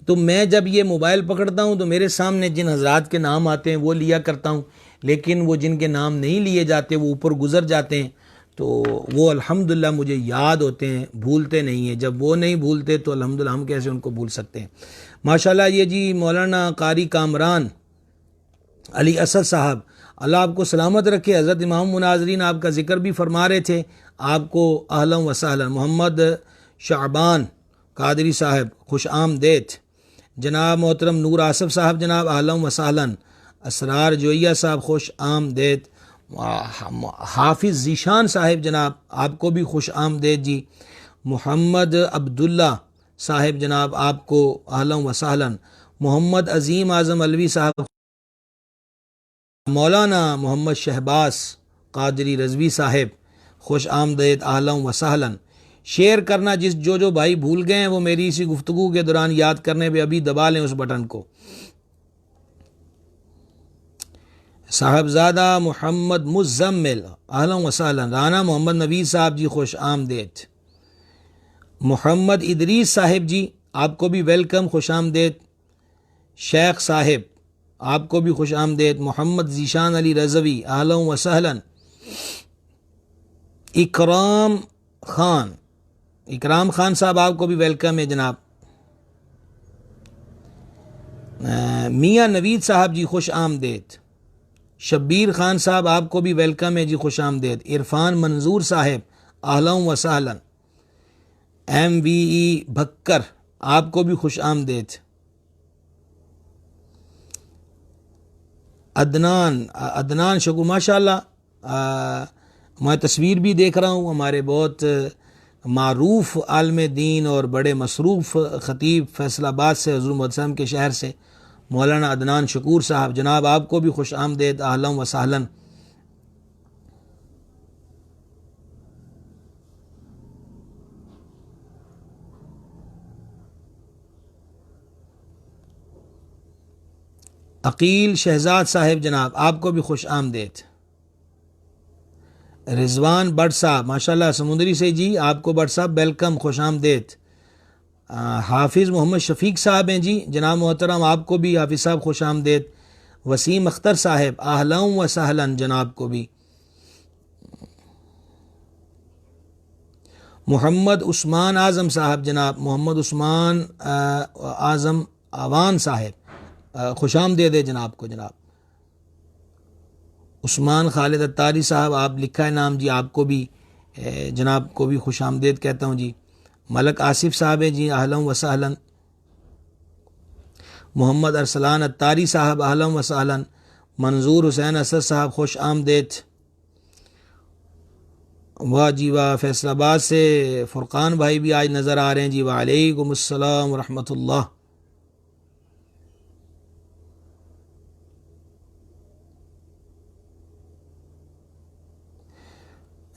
تو میں جب یہ موبائل پکڑتا ہوں تو میرے سامنے جن حضرات کے نام آتے ہیں وہ لیا کرتا ہوں، لیکن وہ جن کے نام نہیں لیے جاتے وہ اوپر گزر جاتے ہیں، تو وہ الحمدللہ مجھے یاد ہوتے ہیں، بھولتے نہیں ہیں. جب وہ نہیں بھولتے تو الحمدللہ ہم کیسے ان کو بھول سکتے ہیں. ماشاءاللہ یہ جی مولانا قاری کامران علی اسد صاحب، اللہ آپ کو سلامت رکھے. حضرت امام مناظرین آپ کا ذکر بھی فرما رہے تھے، آپ کو اہلا و سہلا. محمد شعبان قادری صاحب خوش آمدید. جناب محترم نور آصف صاحب جناب اہلا و سہلا. اسرار جویہ صاحب خوش آمدید. حافظ ذیشان صاحب جناب آپ کو بھی خوش آمدید جی. محمد عبداللہ صاحب جناب آپ کو اہلا و سہلا. محمد عظیم اعظم علوی صاحب. مولانا محمد شہباز قادری رضوی صاحب خوش آمدید، اہلا و سہلا. شیئر کرنا جو بھائی بھول گئے ہیں وہ میری اسی گفتگو کے دوران یاد کرنے پہ ابھی دبا لیں اس بٹن کو. صاحبزادہ محمد مزمل اہلا و سہلا. رانا محمد نوید صاحب جی خوش آمدید. محمد ادریس صاحب جی آپ کو بھی ویلکم، خوش آمدید. شیخ صاحب آپ کو بھی خوش آمدید. محمد ذیشان علی رضوی اہلا و سہلا. اکرام خان صاحب آپ کو بھی ویلکم ہے جناب. میاں نوید صاحب جی خوش آمدید. شبیر خان صاحب آپ کو بھی ویلکم ہے جی، خوش آمدید. عرفان منظور صاحب اہلا و سہلا. MVE بھکر آپ کو بھی خوش آمدید. عدنان شکو ماشاء اللہ، میں تصویر بھی دیکھ رہا ہوں. ہمارے بہت معروف عالم دین اور بڑے مصروف خطیب فیصل آباد سے، حضور محمد صلی اللہ علیہ وسلم کے شہر سے، مولانا عدنان شکور صاحب، جناب آپ کو بھی خوش آمدید، اہلا و سہلا. عقیل شہزاد صاحب، جناب آپ کو بھی خوش آمدید. رضوان بٹ صاحب ماشاءاللہ سمندری سے جی، آپ کو بٹ صاحب ویلکم، خوش آمدید. حافظ محمد شفیق صاحب ہیں جی، جناب محترم آپ کو بھی حافظ صاحب خوش آمدید. وسیم اختر صاحب اہلا و سہلا، جناب کو بھی. محمد عثمان اعظم صاحب، جناب محمد عثمان اعظم اوان صاحب، خوش آمدید ہے جناب کو. جناب عثمان خالد اتاری صاحب، آپ لکھا ہے نام جی، آپ کو بھی جناب کو بھی خوش آمدید کہتا ہوں جی. ملک آصف صاحب ہیں جی، اہلا و سہلا. محمد ارسلان اتاری صاحب اہلا و سہلا. منظور حسین اسد صاحب خوش آمدید. واہ جی واہ، فیصل آباد سے فرقان بھائی بھی آج نظر آ رہے ہیں جی، وعلیکم السلام ورحمۃ اللہ.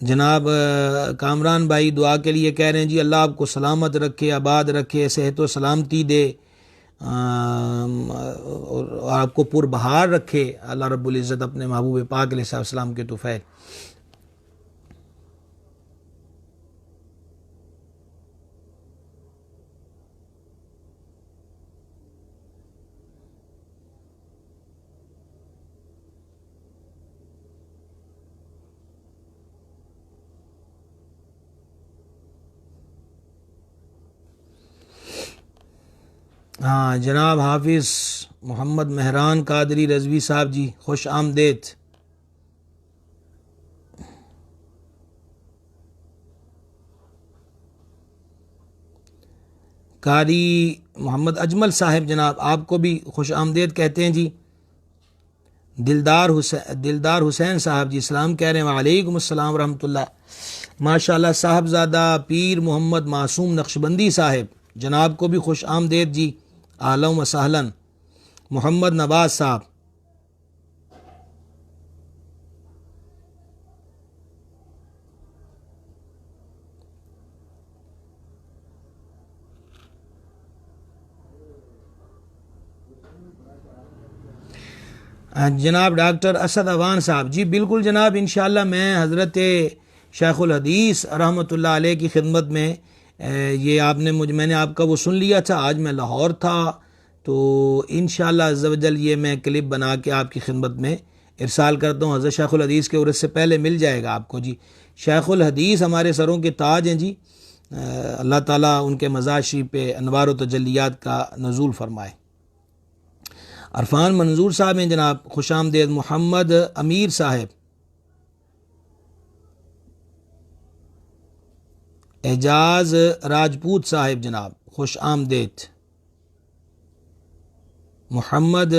جناب کامران بھائی دعا کے لیے کہہ رہے ہیں جی، اللہ آپ کو سلامت رکھے، آباد رکھے، صحت و سلامتی دے، اور آپ کو پر بہار رکھے اللہ رب العزت اپنے محبوب پاک علیہ السلام کے طفیل. ہاں جناب حافظ محمد مہران قادری رضوی صاحب جی، خوش آمدید. قاری محمد اجمل صاحب، جناب آپ کو بھی خوش آمدید کہتے ہیں جی. دلدار حسین صاحب جی سلام کہہ رہے ہیں، وعلیکم السلام ورحمۃ اللہ. ماشاء اللہ صاحبزادہ پیر محمد معصوم نقشبندی صاحب، جناب کو بھی خوش آمدید جی، اہلا و سہلا. محمد نواز صاحب، جناب ڈاکٹر اسد اوان صاحب جی بالکل جناب، انشاءاللہ میں حضرت شیخ الحدیث رحمۃ اللہ علیہ کی خدمت میں، یہ آپ نے میں نے آپ کا وہ سن لیا تھا، آج میں لاہور تھا، تو انشاءاللہ عز و جل یہ میں کلپ بنا کے آپ کی خدمت میں ارسال کرتا ہوں. حضرت شیخ الحدیث کے عرس سے پہلے مل جائے گا آپ کو جی. شیخ الحدیث ہمارے سروں کے تاج ہیں جی، اللہ تعالیٰ ان کے مزار شریف پہ انوار و تجلیات کا نزول فرمائے. عرفان منظور صاحب ہیں جناب، خوش آمدید. محمد امیر صاحب، اعجاز راجپوت صاحب جناب خوش آمدید. محمد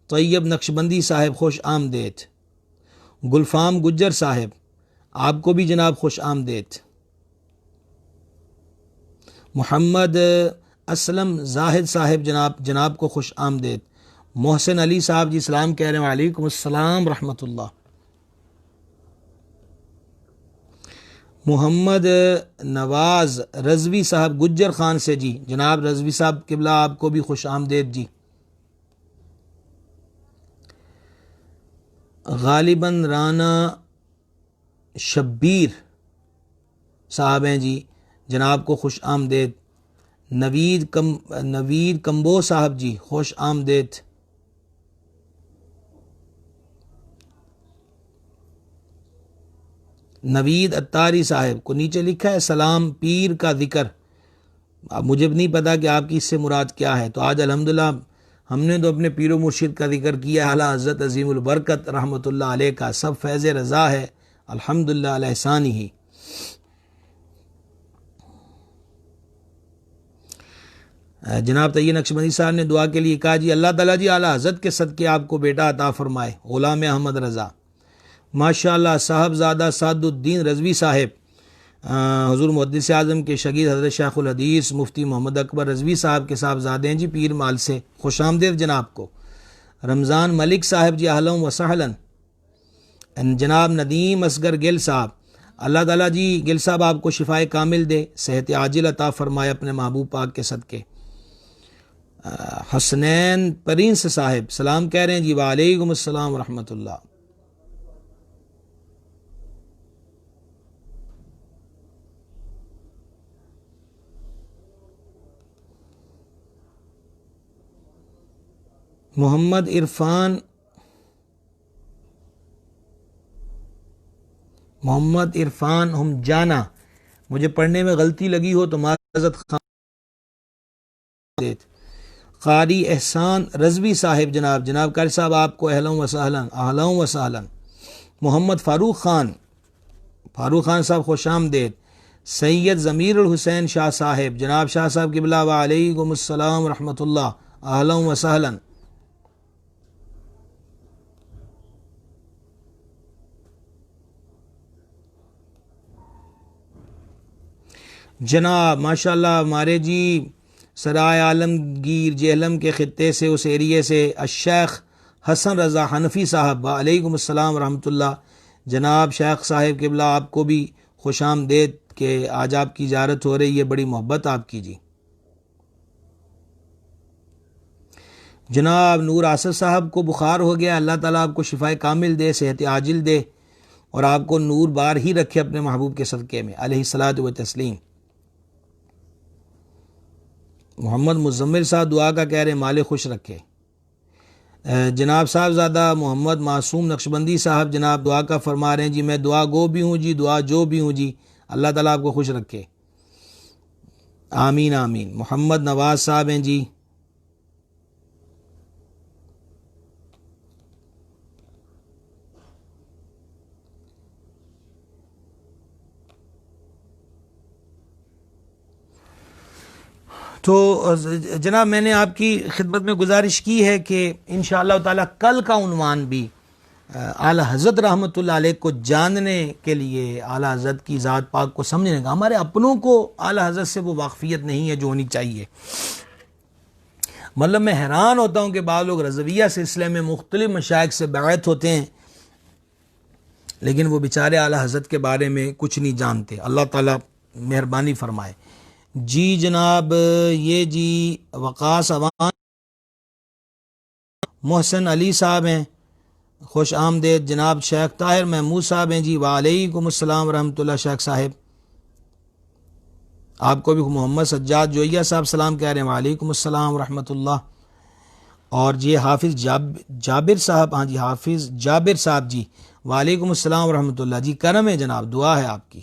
طیب نقشبندی صاحب خوش آمدید. گلفام گجر صاحب آپ کو بھی جناب خوش آمدید. محمد اسلم زاہد صاحب جناب کو خوش آمدید. محسن علی صاحب جی سلام کہہ رہے ہیں، وعلیکم السلام ورحمۃ اللہ. محمد نواز رضوی صاحب گجر خان سے جی، جناب رضوی صاحب قبلہ آپ کو بھی خوش آمدید جی. غالباً رانا شبیر صاحب ہیں جی، جناب کو خوش آمدید. نوید کمبو صاحب جی خوش آمدید. نوید اتاری صاحب کو نیچے لکھا ہے سلام پیر کا ذکر. اب مجھے نہیں پتا کہ آپ کی اس سے مراد کیا ہے، تو آج الحمدللہ ہم نے تو اپنے پیر و مرشد کا ذکر کیا، اعلیٰ حضرت عظیم البرکت رحمۃ اللہ علیہ کا سب فیض رضا ہے، الحمدللہ علی احسانہ ہی. جناب طیب نقشبندی صاحب نے دعا کے لیے کہا جی اللہ تعالیٰ جی اعلیٰ حضرت کے صدقے آپ کو بیٹا عطا فرمائے. غلام احمد رضا ماشاء اللہ صاحبزادہ سعد الدین رضوی صاحب حضور محدث اعظم کے شاگرد حضرت شیخ الحدیث مفتی محمد اکبر رضوی صاحب کے صاحبزادے ہیں جی پیر مال سے. خوش آمدید جناب کو. رمضان ملک صاحب جی اہلا و سہلا. جناب ندیم اصغر گل صاحب اللہ تعالیٰ جی گل صاحب آپ کو شفائے کامل دے, صحت عاجل عطا فرمائے اپنے محبوب پاک کے صدقے. حسنین پرنس صاحب سلام کہہ رہے ہیں جی وعلیکم السلام ورحمۃ اللہ. محمد عرفان ہم جانا, مجھے پڑھنے میں غلطی لگی ہو تو معذرت خواہ. قاری احسان رضوی صاحب جناب قاری صاحب آپ کو اہلا و سہلا. محمد فاروق خان صاحب خوش آمدید. سید ضمیر الحسین شاہ صاحب جناب شاہ صاحب قبلہ وعلیکم السلام ورحمۃ اللہ اہلا و سہلا. جناب ماشاء اللہ ہمارے جی سرائے عالمگیر جہلم کے خطے سے اس ایریے سے الشیخ حسن رضا حنفی صاحب علیکم السلام ورحمۃ اللہ. جناب شیخ صاحب قبلہ آپ کو بھی خوش آمدید کہ آج آپ کی زیارت ہو رہی ہے, بڑی محبت آپ کی جی. جناب نور آصف صاحب کو بخار ہو گیا, اللہ تعالیٰ آپ کو شفائے کامل دے, صحت عاجل دے اور آپ کو نور بار ہی رکھے اپنے محبوب کے صدقے میں علیہ الصلاۃ و تسلیم. محمد مزمل صاحب دعا کا کہہ رہے ہیں مالک خوش رکھے. جناب صاحبزادہ محمد معصوم نقشبندی صاحب جناب دعا کا فرما رہے ہیں جی میں دعا گو بھی ہوں جی, دعا جو بھی ہوں جی, اللہ تعالیٰ آپ کو خوش رکھے. آمین آمین. محمد نواز صاحب ہیں جی. تو جناب میں نے آپ کی خدمت میں گزارش کی ہے کہ انشاءاللہ تعالیٰ کل کا عنوان بھی اعلیٰ حضرت رحمۃ اللہ علیہ کو جاننے کے لیے, اعلیٰ حضرت کی ذات پاک کو سمجھنے کا. ہمارے اپنوں کو اعلیٰ حضرت سے وہ واقفیت نہیں ہے جو ہونی چاہیے. مطلب میں حیران ہوتا ہوں کہ بعض لوگ رضویہ سلسلے میں مختلف مشائخ سے بیعت ہوتے ہیں لیکن وہ بیچارے اعلیٰ حضرت کے بارے میں کچھ نہیں جانتے. اللہ تعالیٰ مہربانی فرمائے. جی جناب یہ جی وقاص عوان محسن علی صاحب ہیں خوش آمدید. جناب شیخ طاہر محمود صاحب ہیں جی وعلیکم السلام ورحمۃ اللہ. شیخ صاحب آپ کو بھی محمد سجاد جوئیہ صاحب سلام کہہ رہے ہیں وعلیکم السلام ورحمۃ اللہ. اور جی حافظ جابر صاحب, ہاں جی حافظ جابر صاحب جی وعلیکم السلام ورحمۃ اللہ. جی کرم ہے جناب, دعا ہے آپ کی.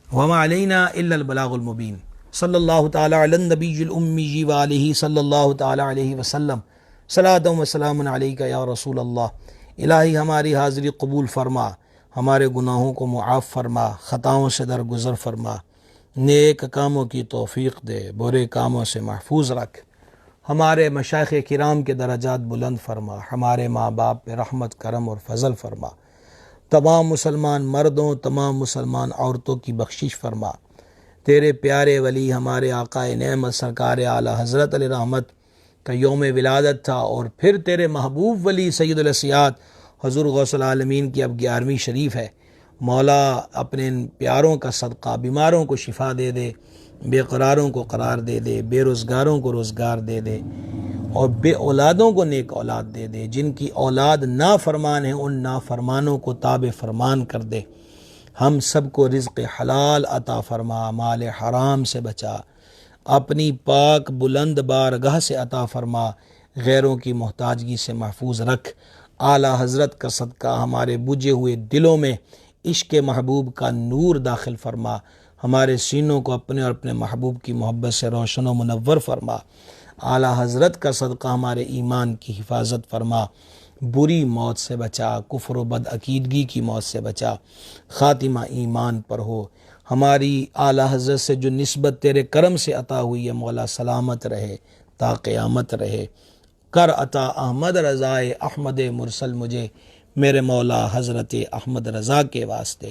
وما علینا الا البلاغ المبین. صلی اللہ تعالی علی النبی الامی وآلہ صلی اللہ تعالی علیہ وسلم. صلاۃ و سلام علیک یا رسول اللہ. الہی ہماری حاضری قبول فرما, ہمارے گناہوں کو معاف فرما, خطاؤں سے درگزر فرما, نیک کاموں کی توفیق دے, برے کاموں سے محفوظ رکھ, ہمارے مشائخ کرام کے درجات بلند فرما, ہمارے ماں باپ پہ رحمت کرم اور فضل فرما, تمام مسلمان مردوں تمام مسلمان عورتوں کی بخشش فرما. تیرے پیارے ولی ہمارے آقا نعمت سرکار اعلیٰ حضرت علیہ رحمت کا یوم ولادت تھا اور پھر تیرے محبوب ولی سید الاسیاد حضور غوث العالمین کی اب 11ویں شریف ہے. مولا اپنے ان پیاروں کا صدقہ بیماروں کو شفا دے دے, بے قراروں کو قرار دے دے, بے روزگاروں کو روزگار دے دے اور بے اولادوں کو نیک اولاد دے دے. جن کی اولاد نافرمان ہیں ان نافرمانوں کو تابع فرمان کر دے. ہم سب کو رزق حلال عطا فرما, مال حرام سے بچا, اپنی پاک بلند بارگاہ سے عطا فرما, غیروں کی محتاجگی سے محفوظ رکھ. اعلیٰ حضرت کا صدقہ ہمارے بجھے ہوئے دلوں میں عشق محبوب کا نور داخل فرما, ہمارے سینوں کو اپنے اور اپنے محبوب کی محبت سے روشن و منور فرما. اعلیٰ حضرت کا صدقہ ہمارے ایمان کی حفاظت فرما، بری موت سے بچا، کفر و بد عقیدگی کی موت سے بچا، خاتمہ ایمان پر ہو۔ ہماری اعلیٰ حضرت سے جو نسبت تیرے کرم سے عطا ہوئی ہے مولا سلامت رہے تا قیامت رہے۔ کر عطا احمد رضائے احمد مرسل مجھے، میرے مولا حضرت احمد رضا کے واسطے۔